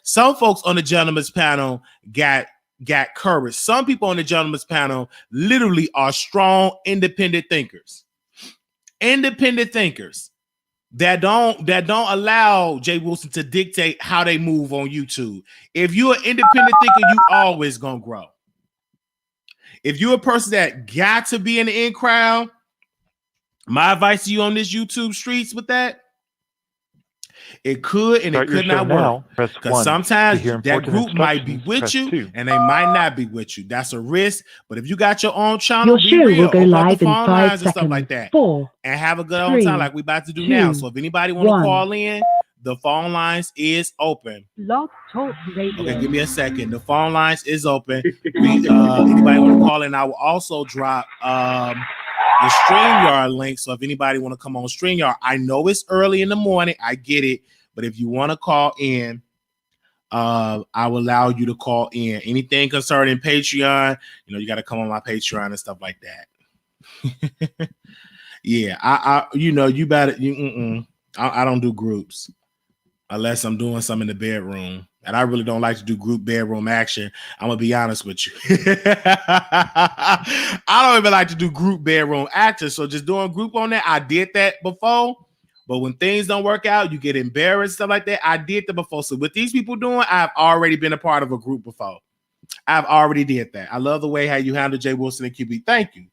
Some folks on the gentleman's panel got courage. Some people on the gentleman's panel literally are strong, independent thinkers. That don't allow Jay Wilson to dictate how they move on YouTube. If you're an independent thinker, you always gonna grow. If you're a person that got to be in the in crowd, my advice to you on this YouTube streets with that It could and it could not work. Because sometimes that group might be with you and they might not be with you. That's a risk. But if you got your own channel, be real. Open up the phone lines and stuff like that. And have a good old time like we about to do now. So if anybody want to call in, the phone lines is open. Blog Talk Radio. Okay, give me a second. The phone lines is open. Anybody want to call in? I will also drop the StreamYard link. So if anybody want to come on StreamYard, I know it's early in the morning. I get it. But if you want to call in, I will allow you to call in. Anything concerning Patreon, you got to come on my Patreon and stuff like that. Yeah, you better. I don't do groups unless I'm doing something in the bedroom. And I really don't like to do group bedroom action. I'm going to be honest with you. I don't even like to do group bedroom action. So just doing group on that, I did that before. But when things don't work out, you get embarrassed, stuff like that. I did that before. So what these people doing, I've already been a part of a group before. I've already did that. I love the way how you handle Jay Wilson and QB. Thank you.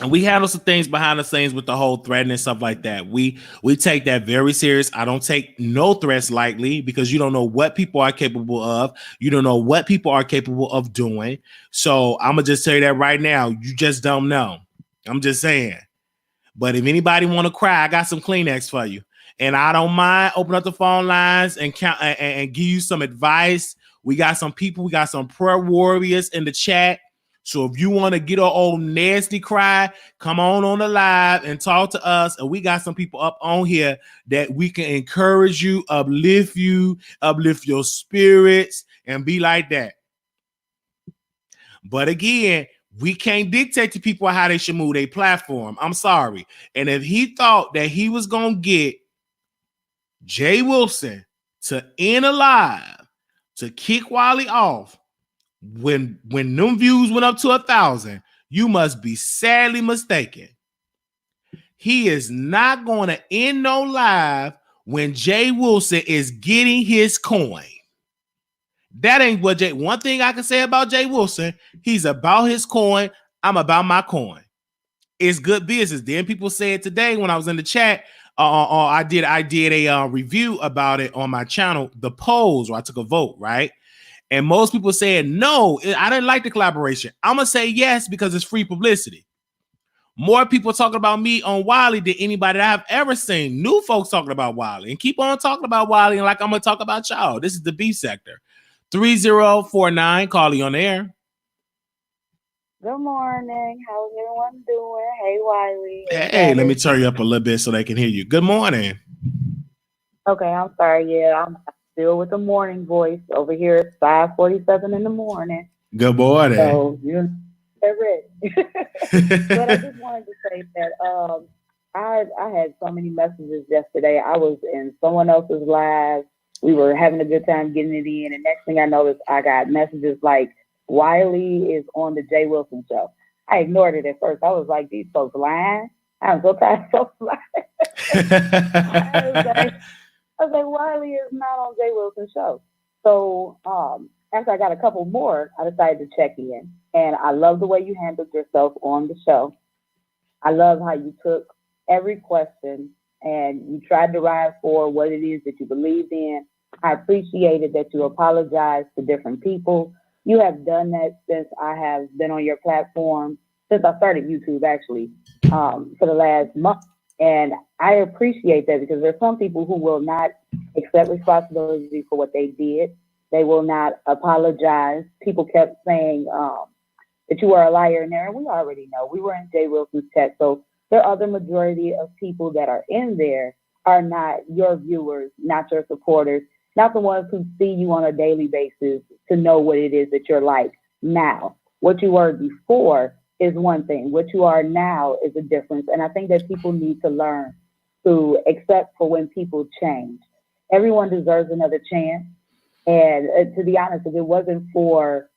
And we handle some things behind the scenes with the whole threatening and stuff like that. We take that very serious. I don't take no threats lightly because you don't know what people are capable of. You don't know what people are capable of doing. So I'm going to just tell you that right now. You just don't know. I'm just saying. But if anybody want to cry, I got some Kleenex for you. And I don't mind open up the phone lines and count and give you some advice. We got some people. We got some prayer warriors in the chat. So if you want to get an old nasty cry, come on the live and talk to us. And we got some people up on here that we can encourage you, uplift your spirits, and be like that. But again, we can't dictate to people how they should move their platform. I'm sorry. And if he thought that he was going to get Jay Wilson to end a live, to kick Wiley off, when them views went up to 1,000, you must be sadly mistaken. He is not going to end no live when Jay Wilson is getting his coin. That ain't what Jay. One thing I can say about Jay Wilson, he's about his coin. I'm about my coin. It's good business. Then people said today when I was in the chat, I did a review about it on my channel, the polls, where I took a vote, right? And most people said, no, I didn't like the collaboration. I'm going to say yes because it's free publicity. More people talking about me on Wiley than anybody that I've ever seen. New folks talking about Wiley. And keep on talking about Wiley and like I'm going to talk about y'all. This is the B sector. 3049, calling on the air. Good morning. How's everyone doing? Hey, Wiley. Hey, let me turn you up a little bit so they can hear you. Good morning. Okay, I'm sorry. Yeah, I'm still with the morning voice over here. It's 5:47 in the morning. Good morning. So you're ready. But I just wanted to say that I had so many messages yesterday. I was in someone else's live. We were having a good time getting it in, and next thing I noticed, I got messages like, Wiley is on the Jay Wilson show. I ignored it at first. I was like, these folks lying. I'm so tired of folks lying. I was like, Wiley is not on Jay Wilson's show. So after I got a couple more, I decided to check in. And I love the way you handled yourself on the show. I love how you took every question and you tried to ride for what it is that you believed in. I appreciated that you apologized to different people. You have done that since I have been on your platform, since I started YouTube, actually, for the last month. And I appreciate that because there's some people who will not accept responsibility for what they did. They will not apologize. People kept saying that you are a liar in there, and we already know. We were in Jay Wilson's chat, so the other majority of people that are in there are not your viewers, not your supporters, not the ones who see you on a daily basis to know what it is that you're like now. What you were before is one thing. What you are now is a difference. And I think that people need to learn to accept for when people change. Everyone deserves another chance. And to be honest, if it wasn't for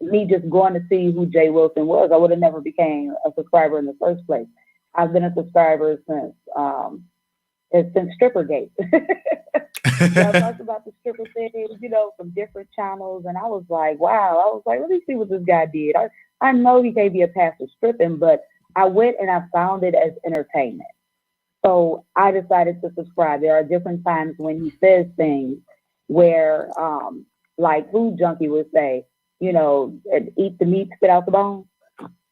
me just going to see who Jay Wilson was, I would have never became a subscriber in the first place. I've been a subscriber since Strippergate. I talked about the stripper thing, from different channels, and I was like, wow. I was like, let me see what this guy did. I know he can't be a pastor stripping, but I went and I found it as entertainment. So I decided to subscribe. There are different times when he says things where, like Food Junkie would say, eat the meat, spit out the bone.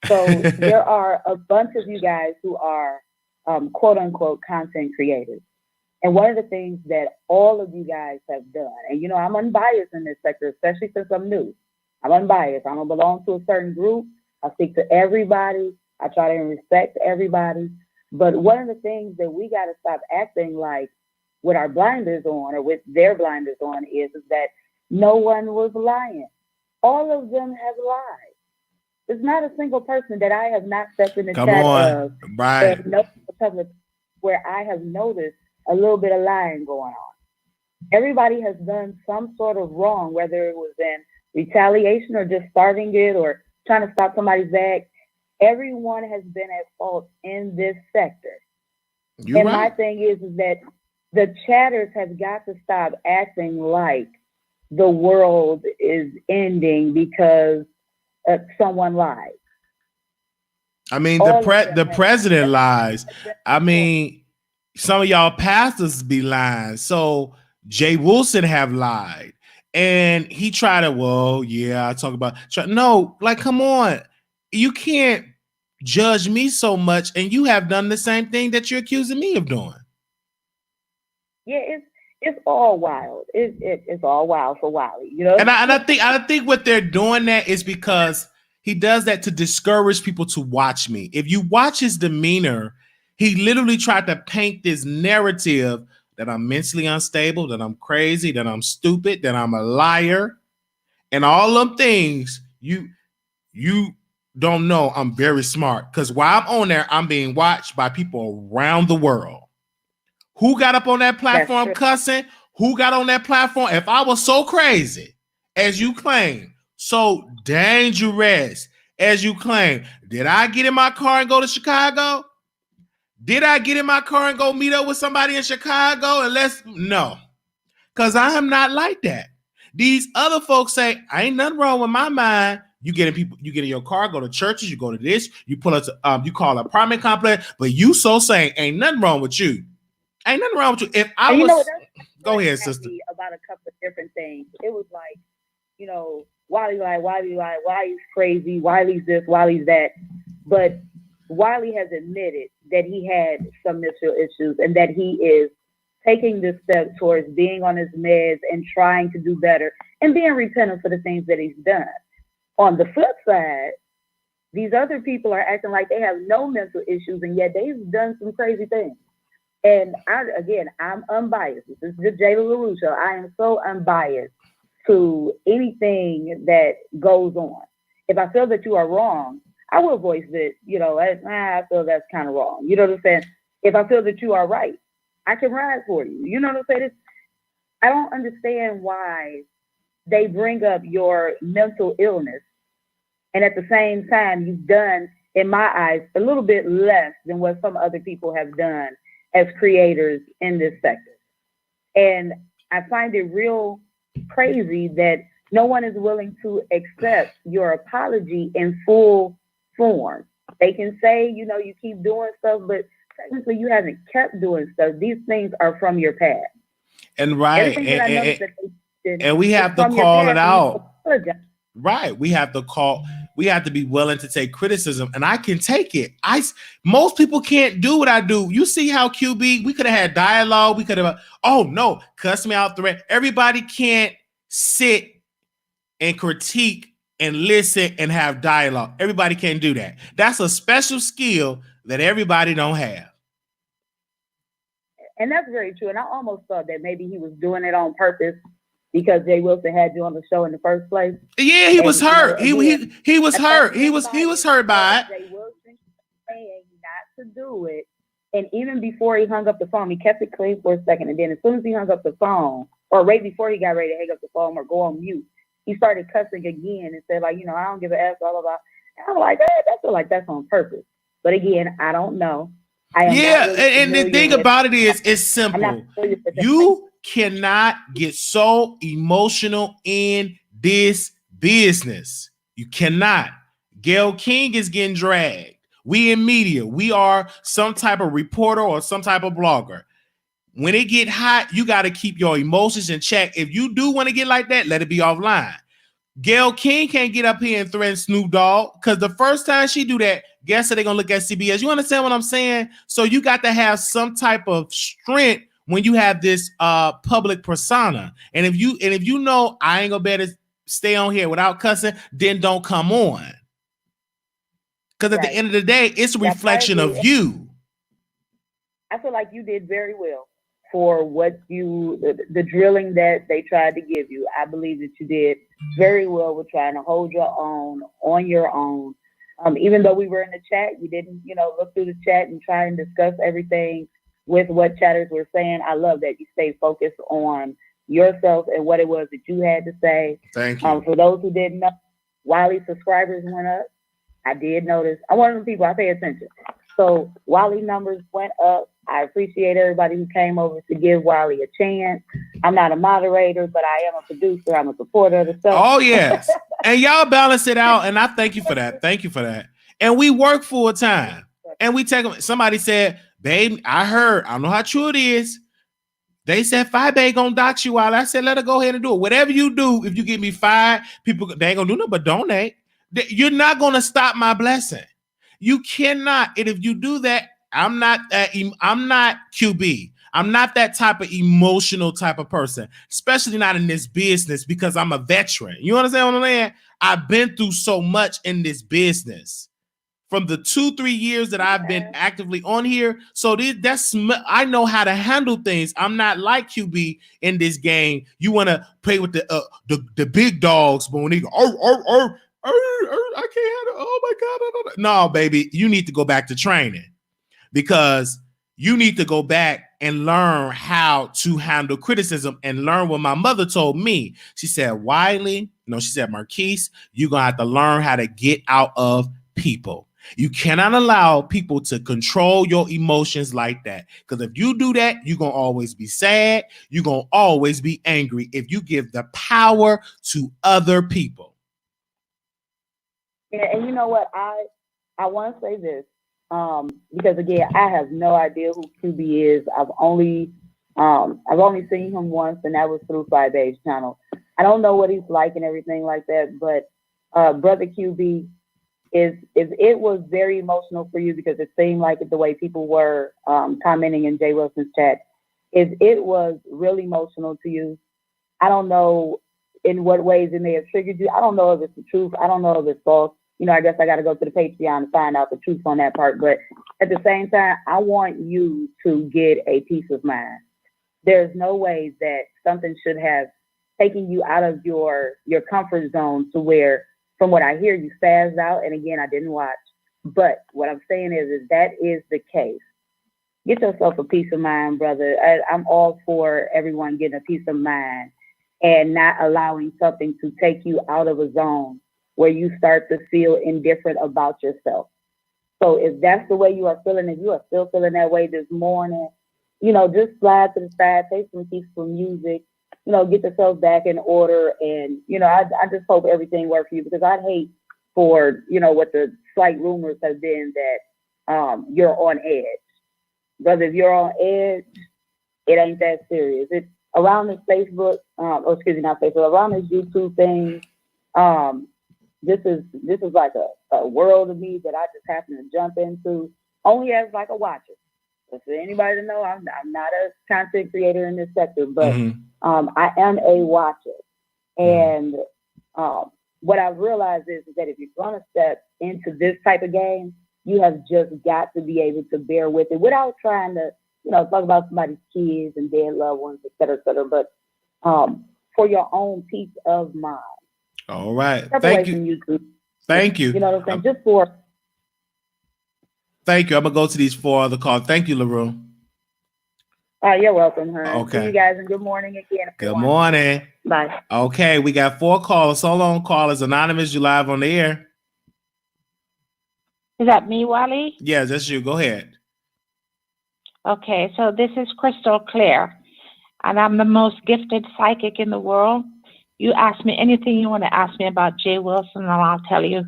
So there are a bunch of you guys who are quote unquote content creators. And one of the things that all of you guys have done, and I'm unbiased in this sector, especially since I'm new. I'm unbiased. I don't belong to a certain group. I speak to everybody. I try to respect everybody. But one of the things that we got to stop acting like with our blinders on or with their blinders on is that no one was lying. All of them have lied. There's not a single person that I have not stepped in the chat of right. where I have noticed a little bit of lying going on. Everybody has done some sort of wrong, whether it was in retaliation or just starting it or trying to stop somebody's act. Everyone has been at fault in this sector. My thing is that the chatters have got to stop acting like the world is ending because someone lied. I mean, the president lies. I mean, some of y'all pastors be lying. So Jay Wilson have lied. And he tried to, I talk about, no, like, come on. You can't judge me so much, and you have done the same thing that you're accusing me of doing. Yeah, it's all wild. It's all wild for Wiley, And I think what they're doing that is because he does that to discourage people to watch me. If you watch his demeanor, he literally tried to paint this narrative that I'm mentally unstable, that I'm crazy, that I'm stupid, that I'm a liar, and all them things. You don't know I'm very smart, because while I'm on there, I'm being watched by people around the world. Who got up on that platform cussing? Who got on that platform? If I was so crazy as you claim, so dangerous as you claim, did I get in my car and go to Chicago? Did I get in my car and go meet up with somebody in Chicago? No, because I am not like that. These other folks say, I ain't nothing wrong with my mind. You get in your car, go to churches, you go to this, you pull up to, you call an apartment complex, but you so saying ain't nothing wrong with you. Ain't nothing wrong with you. If I was, go ahead, sister. About a couple of different things. It was like, Wiley's crazy, Wiley's this, Wiley's that. But Wiley has admitted that he had some mental issues and that he is taking this step towards being on his meds and trying to do better and being repentant for the things that he's done. On the flip side, these other people are acting like they have no mental issues, and yet they've done some crazy things. And I'm unbiased. This is the Jayla LaRue Show. I am so unbiased to anything that goes on. If I feel that you are wrong, I will voice it, I feel that's kind of wrong. You know what I'm saying? If I feel that you are right, I can ride for you. You know what I'm saying? I don't understand why they bring up your mental illness, and at the same time, you've done, in my eyes, a little bit less than what some other people have done as creators in this sector. And I find it real crazy that no one is willing to accept your apology in full form. They can say, you keep doing stuff, but technically you haven't kept doing stuff. These things are from your past. And right. And we have to call it out. Right. We have to be willing to take criticism, and I can take it. Most people can't do what I do. You see how QB, we could have had dialogue. We could have, cuss me out the red. Everybody can't sit and critique and listen and have dialogue. Everybody can't do that. That's a special skill that everybody don't have. And that's very true. And I almost thought that maybe he was doing it on purpose because Jay Wilson had you on the show in the first place. Yeah, he was hurt. He was hurt. He was hurt by it. Jay Wilson saying not to do it. And even before he hung up the phone, he kept it clean for a second. And then as soon as he hung up the phone, or right before he got ready to hang up the phone or go on mute, he started cussing again and said, like, I don't give a F, blah, blah, blah. And I'm like, I feel like that's on purpose. But again, I don't know. And the thing about it is, it's simple. You cannot get so emotional in this business. You cannot. Gayle King is getting dragged. We in media. We are some type of reporter or some type of blogger. When it get hot, you got to keep your emotions in check. If you do want to get like that, let it be offline. Gayle King can't get up here and threaten Snoop Dogg because the first time she do that, guess what? They're gonna look at CBS. You understand what I'm saying? So you got to have some type of strength when you have this public persona. And if you know I ain't gonna be able to stay on here without cussing, then don't come on. Because at the end of the day, it's a reflection of you. I feel like you did very well for what the drilling that they tried to give you. I believe that you did very well with trying to hold your own on your own. Even though we were in the chat, you didn't, look through the chat and try and discuss everything with what chatters were saying. I love that you stayed focused on yourself and what it was that you had to say. Thank you. For those who didn't know, Wiley subscribers went up. I did notice. I'm one of the people, I pay attention. So Wiley numbers went up. I appreciate everybody who came over to give Wiley a chance. I'm not a moderator, but I am a producer. I'm a supporter of the show. Oh, yes. And y'all balance it out. And I thank you for that. Thank you for that. And we work full time. And we take them. Somebody said, babe, I don't know how true it is. They said Fyebabe gonna dox you out. I said, let her go ahead and do it. Whatever you do, if you get me fired, people, they ain't gonna do nothing but donate. You're not gonna stop my blessing. You cannot. And if you do that, I'm not QB. I'm not that type of emotional type of person, especially not in this business because I'm a veteran. You understand what I'm saying? I've been through so much in this business from the 2-3 years that I've been actively on here. So I know how to handle things. I'm not like QB in this game. You want to play with the big dogs, but when they go, I can't handle. Oh my God! No, baby, you need to go back to training because you need to go back and learn how to handle criticism and learn what my mother told me. She said, Wiley, she said, Marquise, you're gonna have to learn how to get out of people. You cannot allow people to control your emotions like that. Because if you do that, you're going to always be sad. You're going to always be angry if you give the power to other people. Yeah, and you know what? I want to say this because, again, I have no idea who QB is. I've only seen him once, and that was through Fyebabe's channel. I don't know what he's like and everything like that, but Brother QB, it was very emotional for you because it seemed like the way people were commenting in Jay Wilson's chat, it was really emotional to you. I don't know in what ways it may have triggered you. I don't know if it's the truth. I don't know if it's false. I guess I got to go to the Patreon to find out the truth on that part. But at the same time, I want you to get a peace of mind. There's no way that something should have taken you out of your comfort zone to where, from what I hear, you spazzed out. And again, I didn't watch. But what I'm saying is that is the case. Get yourself a peace of mind, brother. I'm all for everyone getting a peace of mind and not allowing something to take you out of a zone where you start to feel indifferent about yourself. So if that's the way you are feeling, if you are still feeling that way this morning, just slide to the side, take some peaceful music, get yourself back in order. And, I just hope everything works for you because I'd hate for, what the slight rumors have been that you're on edge. Brother, if you're on edge, it ain't that serious. It's around this Facebook, not Facebook, around this YouTube thing. This is like a world of me that I just happen to jump into only as like a watcher. So for anybody to know, I'm not a content creator in this sector, but I am a watcher. And what I've realized is that if you're going to step into this type of game, you have just got to be able to bear with it without trying to, talk about somebody's kids and dead loved ones, et cetera, but for your own peace of mind. All right. Thank you. Thank you. You know what I'm saying? Thank you. I'm going to go to these 4 other calls. Thank you, LaRue. You're welcome, hun. Okay. See you guys, and good morning again. Good morning. Bye. Okay, we got 4 callers. So long, callers. Anonymous, you live on the air. Is that me, Wally? Yeah, that's you. Go ahead. Okay, so this is crystal clear, and I'm the most gifted psychic in the world. You ask me anything you want to ask me about Jay Wilson, and I'll tell you.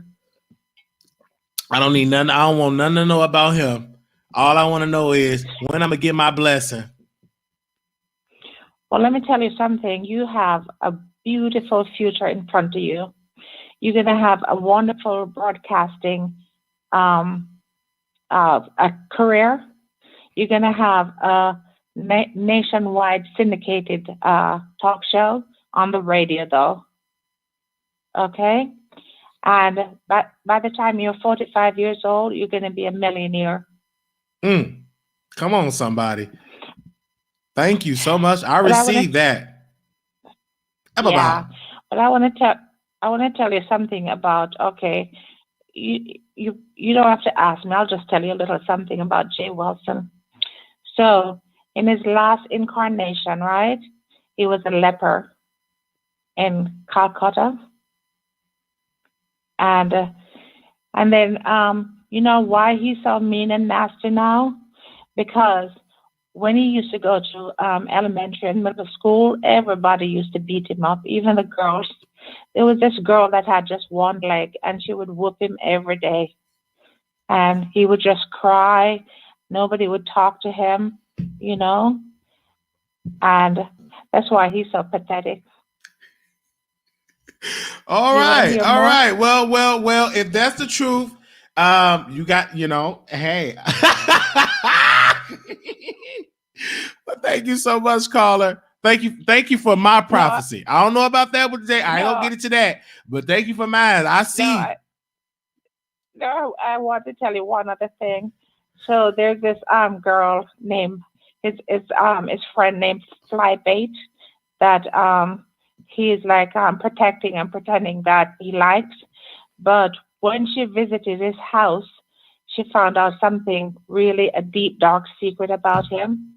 I don't need nothing. I don't want nothing to know about him. All I want to know is when I'm gonna get my blessing. Well, let me tell you something. You have a beautiful future in front of you. You're going to have a wonderful broadcasting a career. You're going to have a nationwide syndicated talk show on the radio, though. Okay? And by the time you're 45 years old, you're going to be a millionaire. Come on, somebody. Thank you so much. I received that. Yeah, but I want to tell you something about. Okay, you don't have to ask me. I'll just tell you a little something about Jay Wilson. So in his last incarnation, right, he was a leper in Calcutta, and then you know why he's so mean and nasty now? Because when he used to go to elementary and middle school, everybody used to beat him up, even the girls. There was this girl that had just one leg, and she would whoop him every day. And he would just cry. Nobody would talk to him, you know. And that's why he's so pathetic. All right. Well, if that's the truth, you got, hey. But thank you so much, caller. Thank you for my prophecy. I don't know about that with Jay. I don't get into that, but thank you for mine. I see. No, I want to tell you one other thing. So there's this girl named his friend named Fyebabe that he's like protecting and pretending that he likes. But when she visited his house, she found out something really a deep, dark secret about him,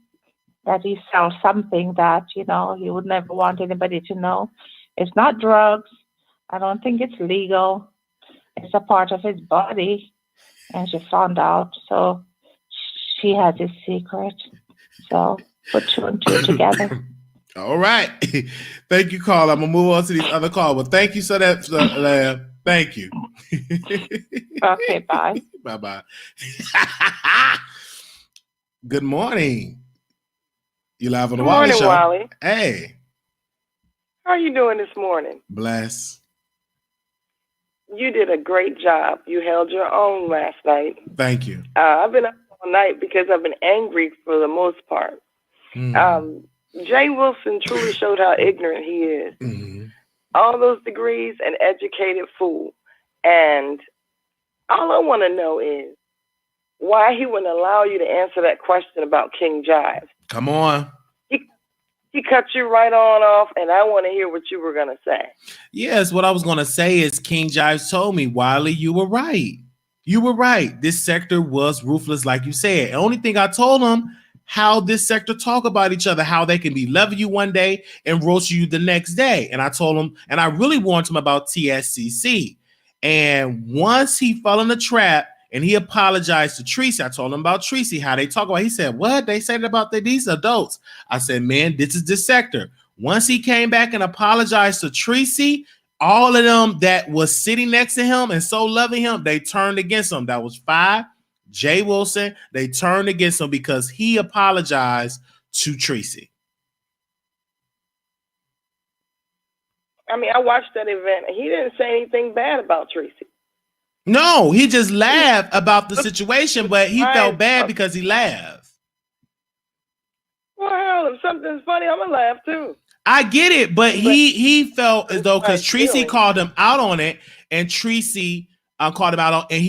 that he sells something that, he would never want anybody to know. It's not drugs. I don't think it's legal. It's a part of his body. And she found out. So she has his secret. So put two and two together. All right. Thank you, Carl. I'm going to move on to these other calls. Well, thank you so that. Thank you. Okay, bye. Bye-bye. Good morning. You live on the Wiley Show. Wiley. Hey. How are you doing this morning? Bless. You did a great job. You held your own last night. Thank you. I've been up all night because I've been angry for the most part. Jay Wilson truly showed how ignorant he is. Mm-hmm. All those degrees, an educated fool. And all I want to know is why he wouldn't allow you to answer that question about King Jive. Come on. He cut you right on off, and I want to hear what you were going to say. Yes, what I was going to say is King Jive told me, Wiley, you were right. You were right. This sector was ruthless, like you said. The only thing I told him, how this sector talk about each other, how they can be loving you one day and roast you the next day. And I told him, and I really warned him about TSCC. And once he fell in the trap and he apologized to Treecey, I told him about Treecey, how they talk about. He said, what? They said about these adults. I said, man, this is the sector. Once he came back and apologized to Treecey, all of them that was sitting next to him and so loving him, they turned against him. That was Fye, Jay Wilson. They turned against him because he apologized to Treecey. I mean, I watched that event. He didn't say anything bad about Treecey. No, he just laughed about the situation, but he felt bad because he laughed. Well, hell, if something's funny, I'm gonna laugh too. I get it, but he felt as though because Treecey called him out on it, and Treecey called him out on, and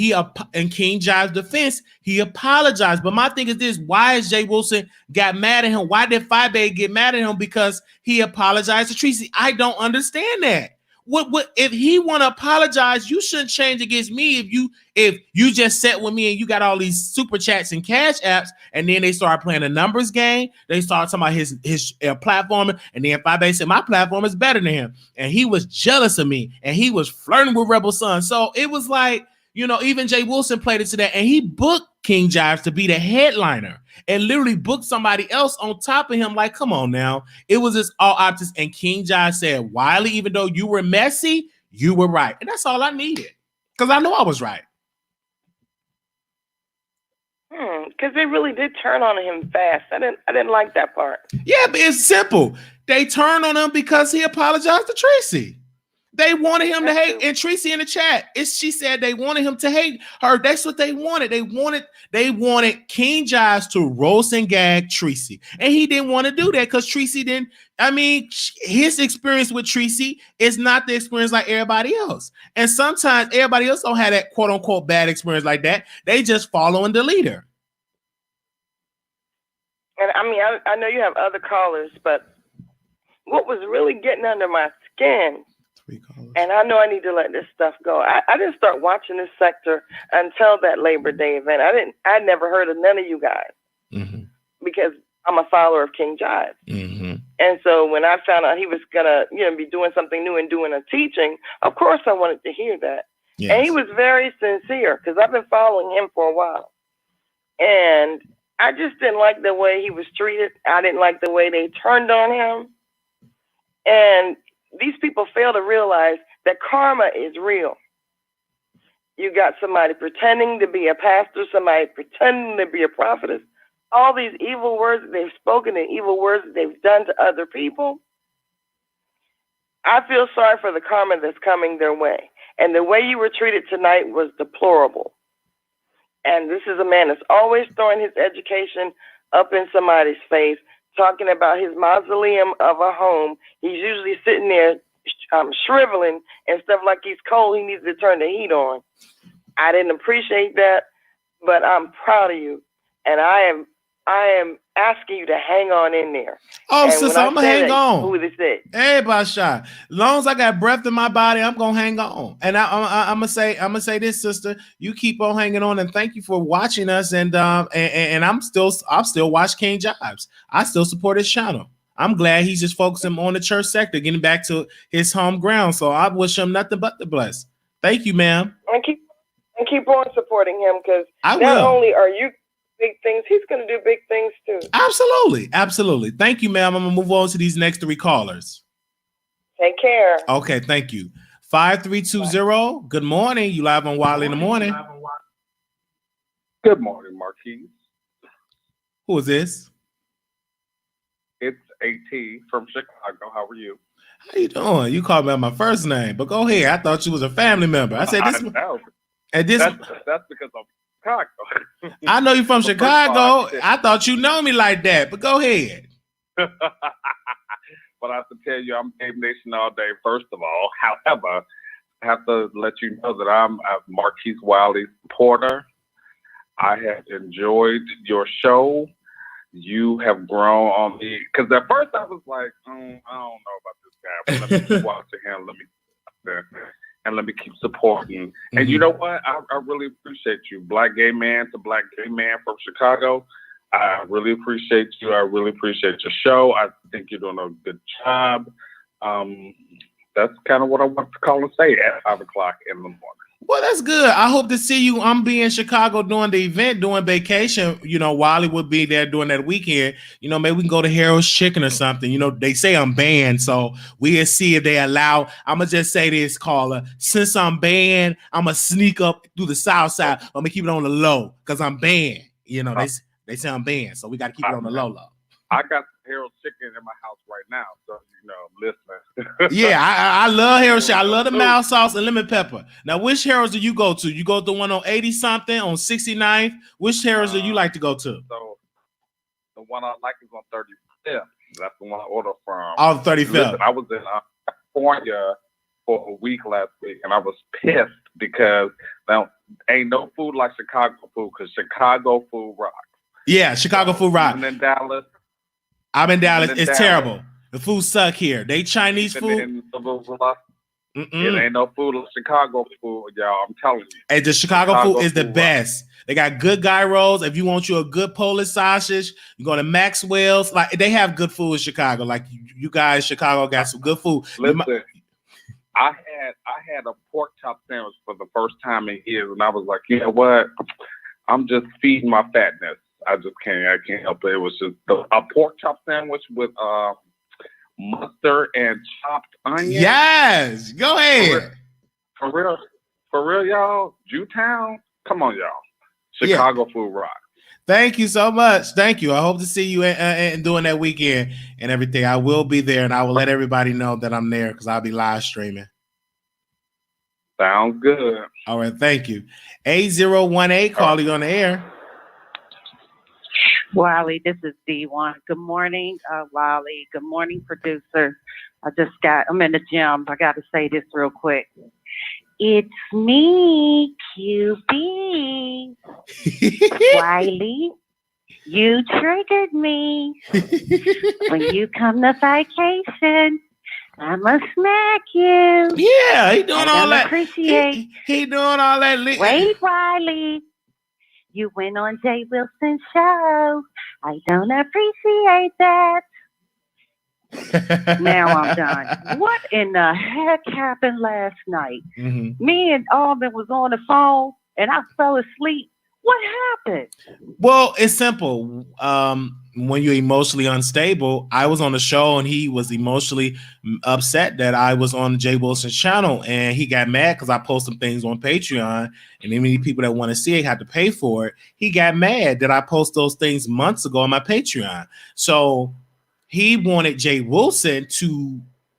in King Jive's defense, he apologized. But my thing is this: why is Jay Wilson got mad at him? Why did Fyebabe get mad at him because he apologized to Treecey? I don't understand that. What if he want to apologize? You shouldn't change against me if you just sat with me and you got all these super chats and cash apps, and then they start playing a numbers game. They start talking about his platform, and then Fyebabe said my platform is better than him, and he was jealous of me, and he was flirting with Rebel Son. So it was like, even Jay Wilson played into that, and he booked King Jive to be the headliner and literally booked somebody else on top of him. Like, come on now. It was just all optics. And King Jive said, Wiley, even though you were messy, you were right. And that's all I needed. Because I know I was right. Because they really did turn on him fast. I didn't like that part. Yeah, but it's simple. They turned on him because he apologized to Treecey. They wanted him to hate, and Treecey in the chat, she said they wanted him to hate her. That's what they wanted. They wanted King Jives to roast and gag Treecey, and he didn't want to do that because Treecey didn't. I mean, his experience with Treecey is not the experience like everybody else, and sometimes everybody else don't have that quote unquote bad experience like that. They just following the leader. And I mean, I know you have other callers, but what was really getting under my skin. And I know I need to let this stuff go. I didn't start watching this sector until that Labor Day event. I never heard of none of you guys because I'm a follower of King Jive. And so when I found out he was gonna, be doing something new and doing a teaching, of course I wanted to hear that. Yes. And he was very sincere because I've been following him for a while. And I just didn't like the way he was treated. I didn't like the way they turned on him. And these people fail to realize that karma is real. You got somebody pretending to be a pastor, somebody pretending to be a prophetess. All these evil words that they've spoken and evil words that they've done to other people. I feel sorry for the karma that's coming their way. And the way you were treated tonight was deplorable. And this is a man that's always throwing his education up in somebody's face, talking about his mausoleum of a home. He's usually sitting there shriveling and stuff like he's cold. He needs to turn the heat on. I didn't appreciate that, but I'm proud of you. And I am asking you to hang on in there. Oh, sis, I'm going to hang on. Who this is? Everybody shot. As long as I got breath in my body, I'm going to hang on. And I'm going to say this, sister, you keep on hanging on, and thank you for watching us. And I'm still watch King Jives. I still support his channel. I'm glad he's just focusing on the church sector, getting back to his home ground. So I wish him nothing but the bless. Thank you, ma'am. And keep on supporting him, because not only are you big things, he's going to do big things too. Absolutely. Thank you, ma'am. I'm going to move on to these next three callers. Take care. Okay, thank you. 5320. Good morning. You live on Wiley in the morning. Good morning, Marquise. Who is this? It's AT from Chicago. How are you? How you doing? You called me by my first name, but go ahead. I thought you was a family member. I said this. And this. That's because I'm Chicago. I know you're from Chicago. I thought you know me like that, but go ahead. But I have to tell you, I'm Game Nation all day, first of all. However, I have to let you know that I'm a Marquise Wiley supporter. I have enjoyed your show. You have grown on me. Because at first I was like, I don't know about this guy. But let me keep watching him. Let me keep supporting. Mm-hmm. And you know what? I really appreciate you. Black gay man to black gay man from Chicago. I really appreciate you. I really appreciate your show. I think you're doing a good job. That's kind of what I want to call and say at 5 o'clock in the morning. Well, that's good. I hope to see you. I'm be in Chicago doing the event, doing vacation. Wiley will be there during that weekend. Maybe we can go to Harold's Chicken or something. They say I'm banned, so we'll see if they allow. I'm going to just say this, caller. Since I'm banned, I'm going to sneak up through the south side. I'm going to keep it on the low because I'm banned. They say I'm banned, so we got to keep it on the low. I got Harold's Chicken in my house right now, so listening. Yeah, I love Harold's Chicken. I love the mild sauce and lemon pepper. Now, which Harold's do you go to? You go to the one on 80 something on 69th. Which Harold's do you like to go to? So the one I like is on 35th. That's the one I ordered from. Oh, 35th. Listen, I was in California for a week last week, and I was pissed because now ain't no food like Chicago food, because Chicago food rocks. Yeah, Chicago food rocks. And in Dallas. I'm in Dallas. It's terrible. The food suck here. They Chinese food. It ain't no food like Chicago food, y'all. I'm telling you. And the Chicago food is the best. They got good gyros. If you want you a good Polish sausage, you go to Maxwell's. Like, they have good food in Chicago. Like, you guys, Chicago got some good food. Listen, I had a pork chop sandwich for the first time in years, and I was like, you know what? I'm just feeding my fatness. I can't help it. It was just a pork chop sandwich with mustard and chopped onion. Yes, go ahead. For real, y'all. Jewtown, come on, y'all. Chicago food rock. Thank you so much. Thank you. I hope to see you and doing that weekend and everything. I will be there, and I will let everybody know that I'm there because I'll be live streaming. Sounds good. All right. Thank you. 8018 calling on the air. Wiley, this is D1. Good morning, Wiley. Good morning, producer. I'm in the gym. I got to say this real quick. It's me, QB. Wiley, you triggered me. When you come to vacation, I'ma smack you. Yeah, he doing all that. Appreciate. He doing all that. Wait, Wiley. You went on Jay Wilson's show. I don't appreciate that. Now I'm done. What in the heck happened last night? Mm-hmm. Me and Alvin was on the phone and I fell asleep. What happened? Well, it's simple. When you're emotionally unstable, I was on the show and he was emotionally upset that I was on Jay Wilson's channel, and he got mad because I posted some things on Patreon, and many people that want to see it had to pay for it. He got mad that I posted those things months ago on my Patreon. So he wanted Jay Wilson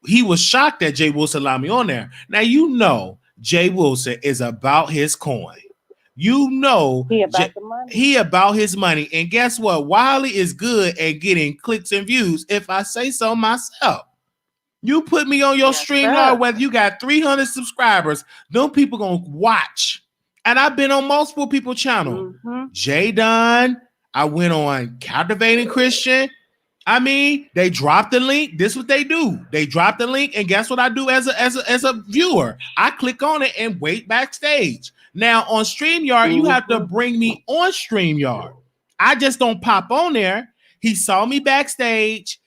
he was shocked that Jay Wilson allowed me on there. Now, you know, Jay Wilson is about his coin. You know, he about the money. He about his money. And guess what? Wiley is good at getting clicks and views, if I say so myself. You put me on your stream now, whether you got 300 subscribers, them people gonna watch. And I've been on multiple people's channel. Mm-hmm. Jay Dunn. I went on Captivating Christian. I mean, they dropped the link. This is what they do. They drop the link, and guess what I do as a viewer? I click on it and wait backstage. Now on StreamYard, you have to bring me on StreamYard. I just don't pop on there. He saw me backstage.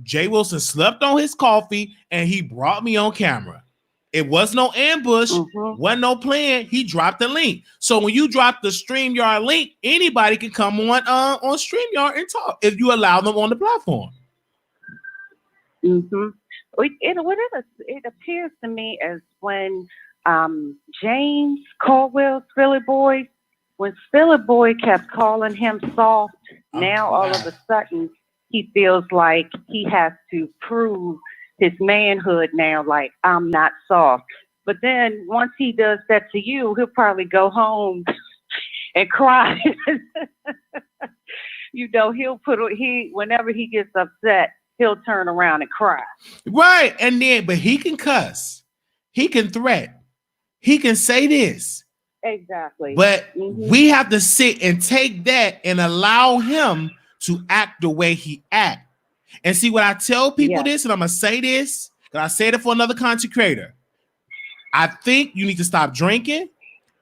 Jay Wilson slept on his coffee, and he brought me on camera. It was no ambush, wasn't no plan. He dropped the link. So when you drop the StreamYard link, anybody can come on StreamYard and talk if you allow them on the platform. Mm-hmm. It appears to me as when James Caldwell's Philly Boy, when Philly Boy kept calling him soft, now all of a sudden he feels like he has to prove his manhood now, like, I'm not soft. But then once he does that to you, he'll probably go home and cry. You know, whenever he gets upset, he'll turn around and cry. Right. But he can cuss. He can threat. He can say this. Exactly. But we have to sit and take that and allow him to act the way he acts. And see, when I tell people this, and I'm going to say this, because I said it for another content creator, I think you need to stop drinking.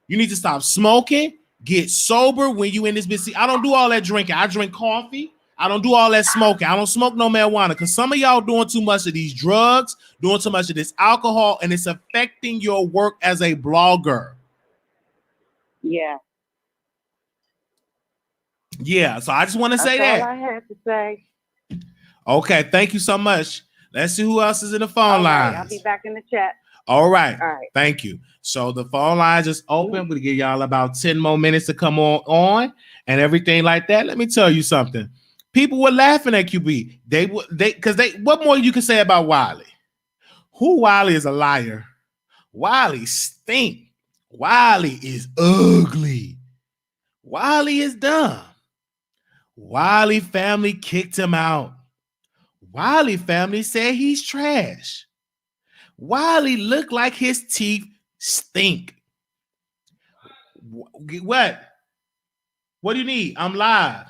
You need to stop smoking. Get sober when you in this business. I don't do all that drinking. I drink coffee. I don't do all that smoking. I don't smoke no marijuana, because some of y'all doing too much of these drugs, doing too much of this alcohol, and it's affecting your work as a blogger. Yeah. Yeah, so I just want to say that. That's all I had to say. Okay, thank you so much. Let's see who else is in the phone lines. I'll be back in the chat. All right. Thank you. So the phone lines is open. We'll give y'all about 10 more minutes to come on and everything like that. Let me tell you something. People were laughing at QB. What more you can say about Wiley? Wiley is a liar. Wiley stink. Wiley is ugly. Wiley is dumb. Wiley family kicked him out. Wiley family said he's trash. Wiley looked like his teeth stink. What? What do you need? I'm live.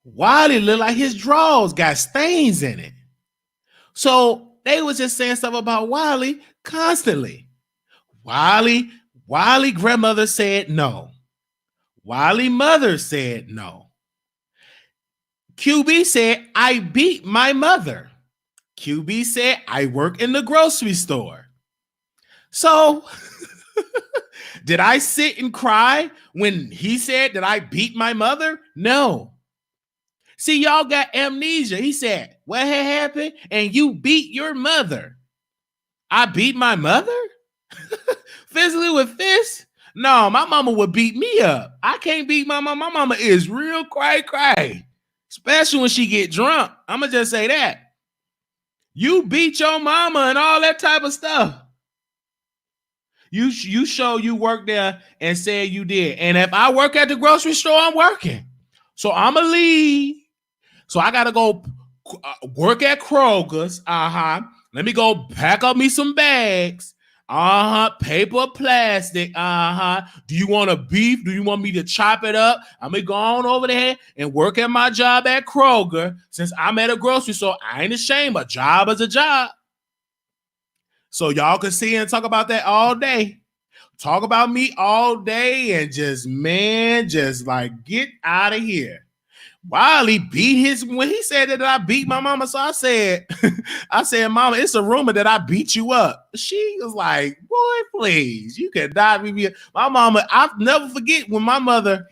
Wiley looked like his drawers got stains in it. So they was just saying stuff about Wiley constantly. Wiley grandmother said no. Wiley mother said no. QB said, I beat my mother. QB said, I work in the grocery store. So did I sit and cry when he said that I beat my mother? No. See, y'all got amnesia. He said, what had happened? And you beat your mother. I beat my mother? Physically with fists? No, my mama would beat me up. I can't beat my mama. My mama is real cray. Especially when she get drunk. I'ma just say that. You beat your mama and all that type of stuff. You show you work there and say you did. And if I work at the grocery store, I'm working. So I'ma leave. So I gotta go work at Kroger's. Let me go pack up me some bags. Paper, plastic. Do you want a beef? Do you want me to chop it up? I'm gonna go on over there and work at my job at Kroger. Since I'm at a grocery store, I ain't ashamed. A job is a job. So y'all can see and talk about that all day. Talk about me all day and just like get out of here. Wiley beat when he said that I beat my mama. So I said, Mama, it's a rumor that I beat you up. She was like, boy, please, you can die with me. My mama, I'll never forget when my mother,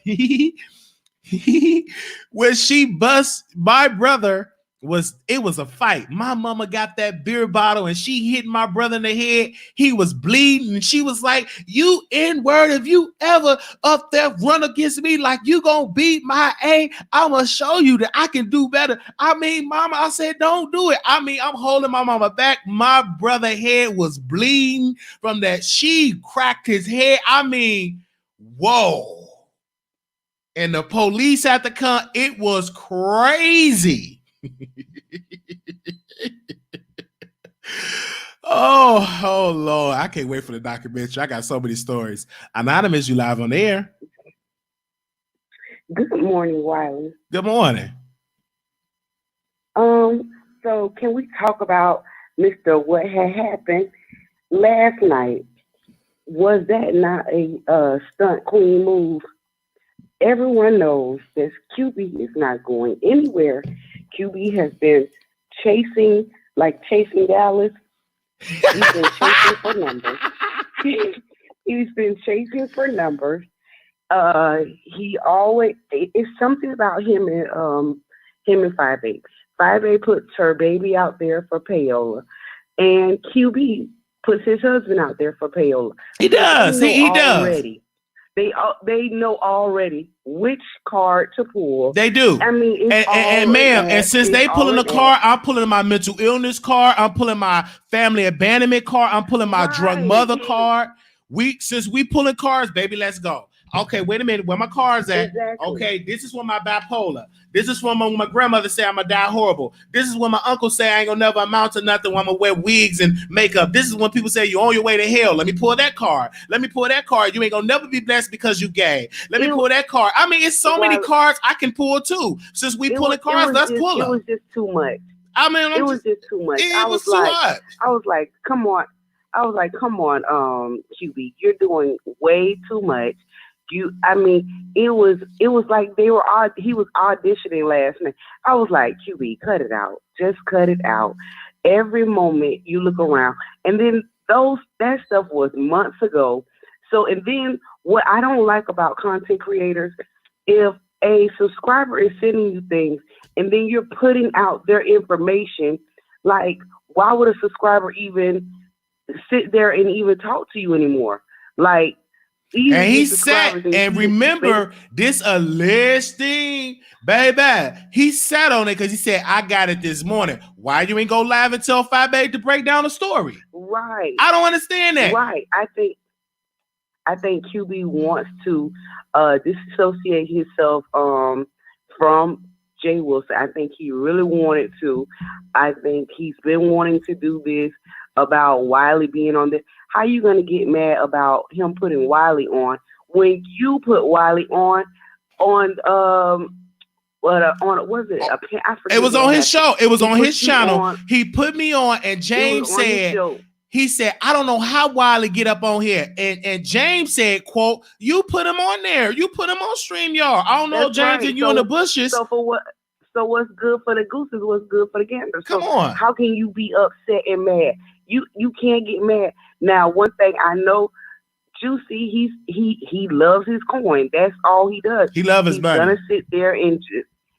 when she bust my brother, it was a fight. My mama got that beer bottle and she hit my brother in the head. He was bleeding and she was like, you N-word, if you ever up there run against me like you gonna beat my A, I'm gonna show you that I can do better. I mean, mama, I said, don't do it. I mean, I'm holding my mama back. My brother head was bleeding from that. She cracked his head. I mean, whoa. And the police had to come. It was crazy. Oh Lord, I can't wait for the documentary. I got so many stories. Anonymous, you live on the air. Good morning, Wiley. Good morning. So can we talk about Mr. What had happened last night? Was that not a stunt queen move? Everyone knows that QB is not going anywhere. QB has been chasing Dallas. He's been chasing for numbers. He's been chasing for numbers. It's something about him and Fyebabe. Fyebabe puts her baby out there for payola, and QB puts his husband out there for payola. He does. He does. They know already which card to pull. They do. I mean, and ma'am, and since they pulling the card, I'm pulling my mental illness card. I'm pulling my family abandonment card. I'm pulling my drug mother card. Since we pulling cards, baby, let's go. Okay, wait a minute. Where my cards at? Exactly. Okay, this is when my bipolar. This is when my grandmother say I'm gonna die horrible. This is when my uncle say I ain't gonna never amount to nothing when I'm gonna wear wigs and makeup. This is when people say you're on your way to hell. Let me pull that card. Let me pull that card. You ain't gonna never be blessed because you gay. Let me pull that card. I mean, it's so many cards I can pull too. Since we pulling cards, let's pull them. It was just too much. I mean, it was just too much. I was like, come on. QB, you're doing way too much. It was like he was auditioning last night. I was like, QB, cut it out. Just cut it out. Every moment you look around. And then that stuff was months ago. So, and then what I don't like about content creators, if a subscriber is sending you things and then you're putting out their information, like, why would a subscriber even sit there and even talk to you anymore? Like, and he sat, and remember, this alleged thing, baby, he sat on it because he said, I got it this morning. Why you ain't go live and tell Fyebabe to break down the story? Right. I don't understand that. Right. I think QB wants to disassociate himself from Jay Wilson. I think he really wanted to. I think he's been wanting to do this about Wiley being on this. How you gonna get mad about him putting Wiley on when you put Wiley on what was it? I forget. It was on his show. It was on his channel. He put me on, and James said, he said, I don't know how Wiley get up on here. And James said, quote, you put him on there. You put him on StreamYard. I don't know, James, right. And you in the bushes. So for what? So what's good for the goose is what's good for the gander. Come on. How can you be upset and mad? You can't get mad. Now, one thing I know, Juicy, he loves his coin. That's all he does. He loves his money. He's gonna sit there and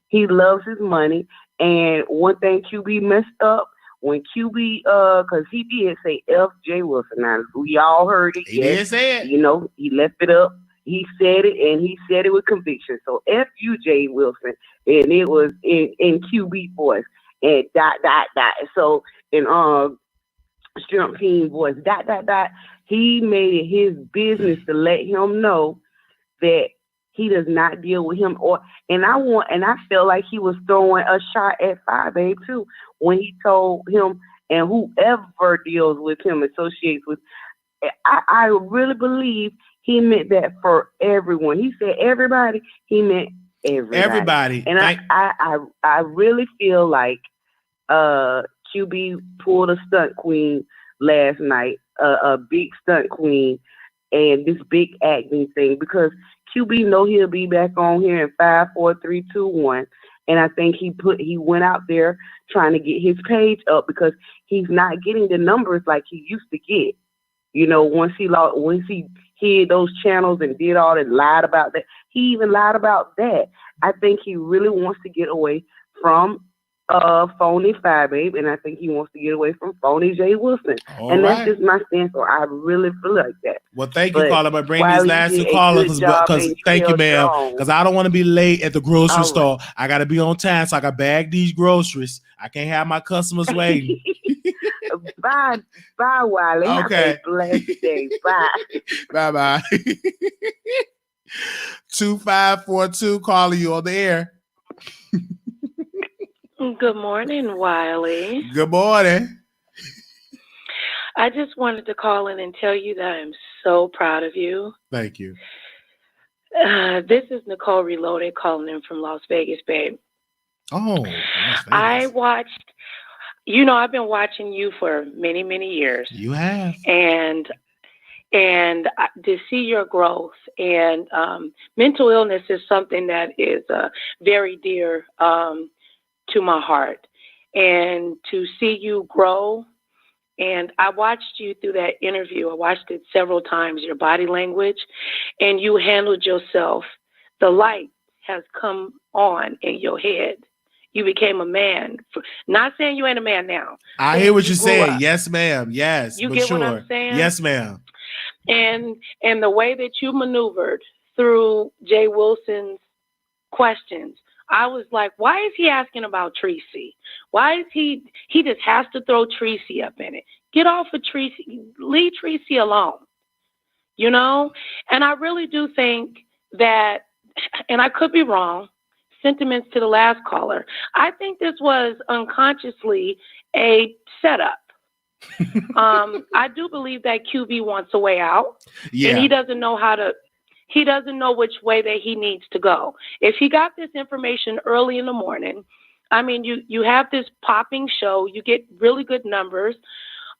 he loves his money. And one thing QB messed up when QB, because he did say F. J. Wilson. Now, we all heard it. He did say it. You know, he left it up. He said it, and he said it with conviction. So F. U. J. Wilson, and it was in QB voice, and ... So in Shrimp Team voice, ... He made it his business to let him know that he does not deal with him, and I felt like he was throwing a shot at Fyebabe too when he told him, and whoever deals with him, associates with. I really believe he meant that for everyone. He said everybody. He meant everybody. And I really feel like QB pulled a stunt queen last night, a big stunt queen, and this big acting thing, because QB know he'll be back on here in 5, 4, 3, 2, 1. And I think he went out there trying to get his page up, because he's not getting the numbers like he used to get. You know, once he hid those channels and did all that, lied about that. He even lied about that. I think he really wants to get away from phony Fyebabe, and I think he wants to get away from phony Jay Wilson. That's just my stance. So I really feel like that. Well, thank you, caller. But bring these last two callers, because thank you, ma'am. Because I don't want to be late at the grocery store. I got to be on time, so I got to bag these groceries. I can't have my customers waiting. Bye, Wiley. Okay. Have a blessed day. Bye. Bye. 2542, calling you on the air. Good morning, Wiley. Good morning. I just wanted to call in and tell you that I'm so proud of you. Thank you. This is Nicole Reloaded calling in from Las Vegas, babe. Oh, Las Vegas. I watched, I've been watching you for many, many years. You have. And to see your growth, and mental illness is something that is very dear to my heart, and to see you grow. And I watched you through that interview. I watched it several times, your body language, and you handled yourself. The light has come on in your head. You became a man. Not saying you ain't a man now. I hear what you're saying. Yes, ma'am. Yes. You get what I'm saying? Yes, ma'am. And the way that you maneuvered through Jay Wilson's questions, I was like, why is he asking about Treecey? Why is he just has to throw Treecey up in it? Get off of Treecey. Leave Treecey alone. And I really do think that, and I could be wrong, sentiments to the last caller, I think this was unconsciously a setup. I do believe that QB wants a way out, and he doesn't know he doesn't know which way that he needs to go. If he got this information early in the morning, I mean, you have this popping show, you get really good numbers.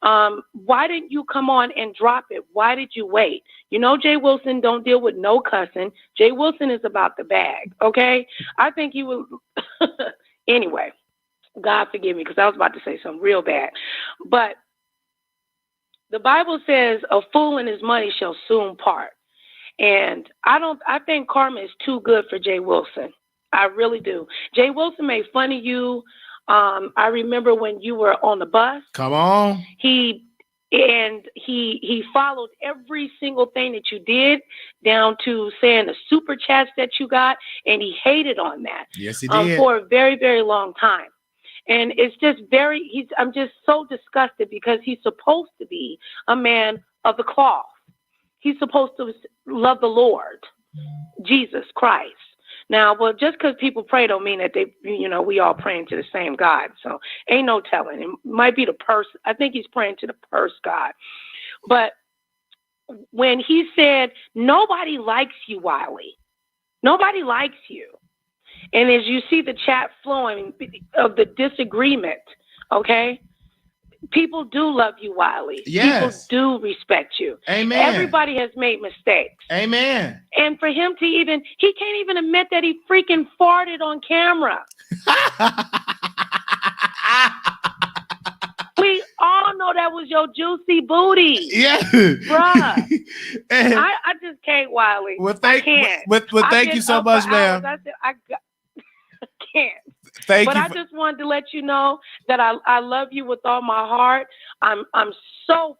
Why didn't you come on and drop it? Why did you wait? Jay Wilson don't deal with no cussing. Jay Wilson is about the bag, okay? I think he will. Anyway, God forgive me, because I was about to say something real bad. But the Bible says a fool and his money shall soon part. And I think karma is too good for Jay Wilson. I really do. Jay Wilson made fun of you. I remember when you were on the bus. Come on. He followed every single thing that you did, down to saying the super chats that you got, and he hated on that. Yes, he did. For a very, very long time. And it's just I'm just so disgusted, because he's supposed to be a man of the cloth. He's supposed to love the Lord, Jesus Christ. Now, well, just because people pray don't mean that we all praying to the same God. So ain't no telling. It might be the purse. I think he's praying to the purse God. But when he said, nobody likes you, Wiley. Nobody likes you. And as you see the chat flowing of the disagreement, okay? People do love you, Wiley. Yes. People do respect you. Amen. Everybody has made mistakes. Amen. And for him to he can't even admit that he freaking farted on camera. We all know that was your juicy booty. Yeah. Bruh. I just can't, Wiley. Well, thank you so much, ma'am. I can't. But I just wanted to let you know that I love you with all my heart. I'm so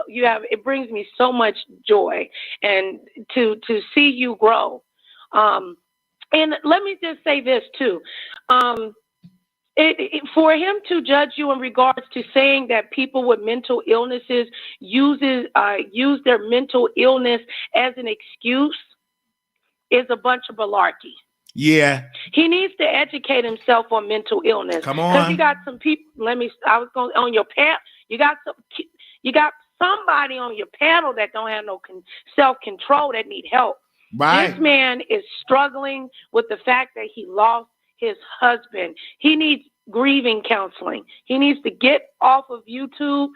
it brings me so much joy and to see you grow. And let me just say this too. For him to judge you in regards to saying that people with mental illnesses use their mental illness as an excuse is a bunch of malarkey. Yeah. He needs to educate himself on mental illness. Come on. Because you got some people, on your panel, you got somebody on your panel that don't have no self-control that need help. Right. This man is struggling with the fact that he lost his husband. He needs grieving counseling. He needs to get off of YouTube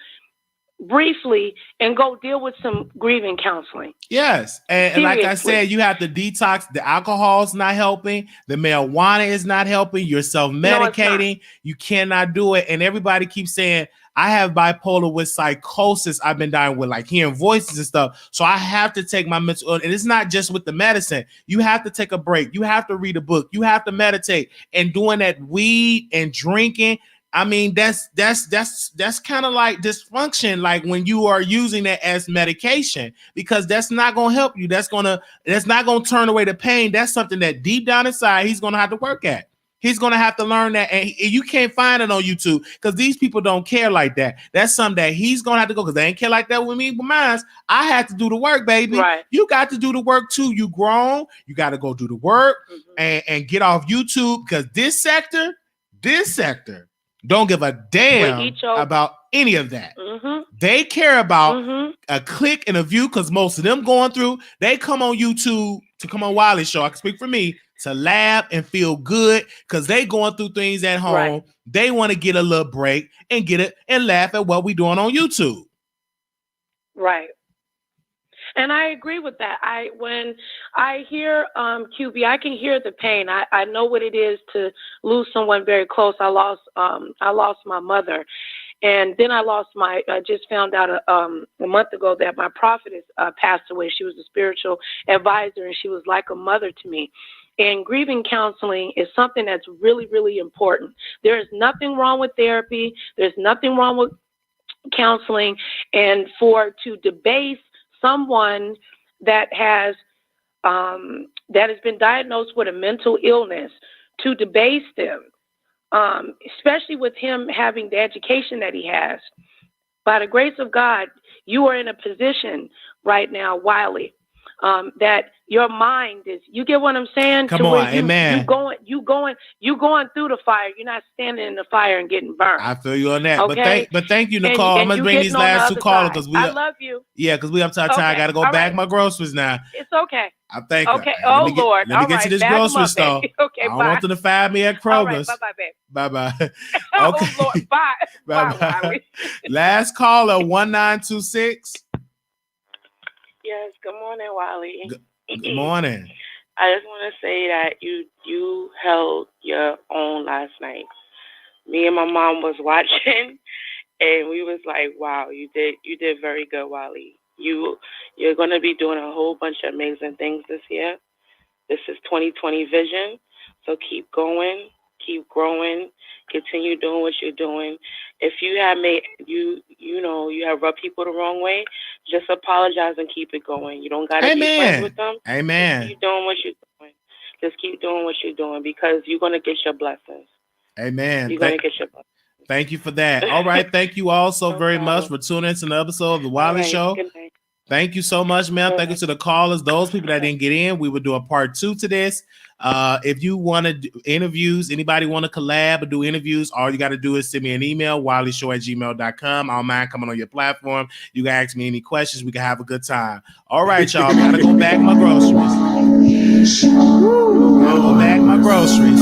briefly and go deal with some grieving counseling. Yes. And like I said, you have to detox. The alcohol's not helping. The marijuana is not helping. You're self-medicating. You cannot do it. And everybody keeps saying, I have bipolar with psychosis. I've been dying with like hearing voices and stuff. So I have to take my mental illness. And it's not just with the medicine. You have to take a break. You have to read a book. You have to meditate. And doing that weed and drinking, I mean, that's kind of like dysfunction, like when you are using it as medication, because that's not going to help you. That's not going to turn away the pain. That's something that deep down inside, he's going to have to work at. He's going to have to learn that. And you can't find it on YouTube because these people don't care like that. That's something that he's going to have to go, because they ain't care like that with me. But mine, I had to do the work, baby. Right. You got to do the work too. You grown. You got to go do the work and get off YouTube, because this sector don't give a damn about any of that. They care about a click and a view, because most of them going through, they come on YouTube to come on Wiley Show. I can speak for me, to laugh and feel good, because they going through things at home. Right. They want to get a little break and get it and laugh at what we doing on YouTube. Right. And I agree with that. When I hear QB, I can hear the pain. I know what it is to lose someone very close. I lost my mother, and then I just found out a month ago that my prophetess passed away. She was a spiritual advisor, and she was like a mother to me. And grieving counseling is something that's really, really important. There is nothing wrong with therapy. There's nothing wrong with counseling, and to debase someone that has been diagnosed with a mental illness, to debase them, especially with him having the education that he has. By the grace of God, you are in a position right now, Wiley, that your mind is, you get what I'm saying? Come on, amen. You going through the fire. You're not standing in the fire and getting burned. I feel you on that. Okay? But thank you, Nicole. I'm gonna bring these last two callers, because I love you. Yeah, because we up to our time. I gotta go back my groceries now. It's okay. I think. Okay. Lord. Let me get to this grocery store. Okay. I don't want them to fire me at Kroger's. All right, bye, babe. Bye. Okay. Oh Lord, bye. Bye. Last caller, 1926. Yes. Good morning, Wiley. Good morning. I just want to say that you held your own last night. Me and my mom was watching, and we was like, "Wow, you did very good, Wiley. You're going to be doing a whole bunch of amazing things this year. This is 2020 vision. So keep going, keep growing, continue doing what you're doing. If you have made you have rubbed people the wrong way, just apologize and keep it going. You don't got to be friends with them. Amen. Just keep doing what you're doing. Just keep doing what you're doing, because you're going to get your blessings. Amen. You're going to get your blessings. Thank you for that. All right. Thank you all so very much for tuning into the episode of the Wiley Show. Good night. Thank you so much, ma'am. Thank you to the callers. Those people that didn't get in, we will do a part 2 to this. If you want to do interviews, anybody want to collab or do interviews, all you got to do is send me an email, wileyshow@gmail.com. I don't mind coming on your platform. You can ask me any questions. We can have a good time. All right, y'all. Gotta go back my groceries. Go back my groceries.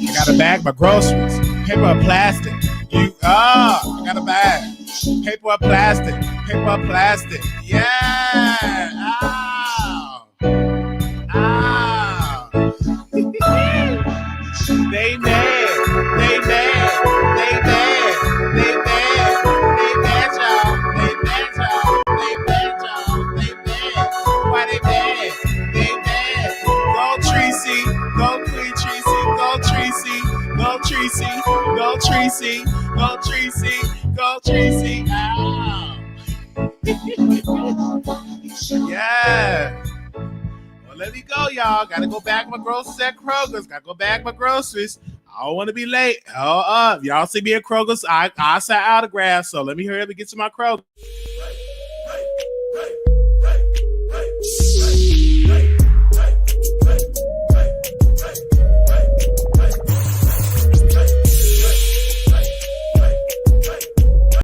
I gotta bag my groceries. Paper or plastic? I got a bag. Paper or plastic. Paper or plastic. Yeah. Ow. Ow. They mad. They mad. They mad. They mad. They mad, y'all. They mad, y'all. They mad, y'all. They mad. Why they mad? They mad. Go Treecey. Go Queen Treecey. Go Treecey. Go Treecey. Go Treecey. Go Treecey. Go Treecey. Ow. Yeah. Well, let me go, y'all. Gotta go back my groceries at Kroger's. Gotta go back my groceries. I don't want to be late. Y'all see me at Kroger's. I say autograph, so let me hurry up and get to my Kroger.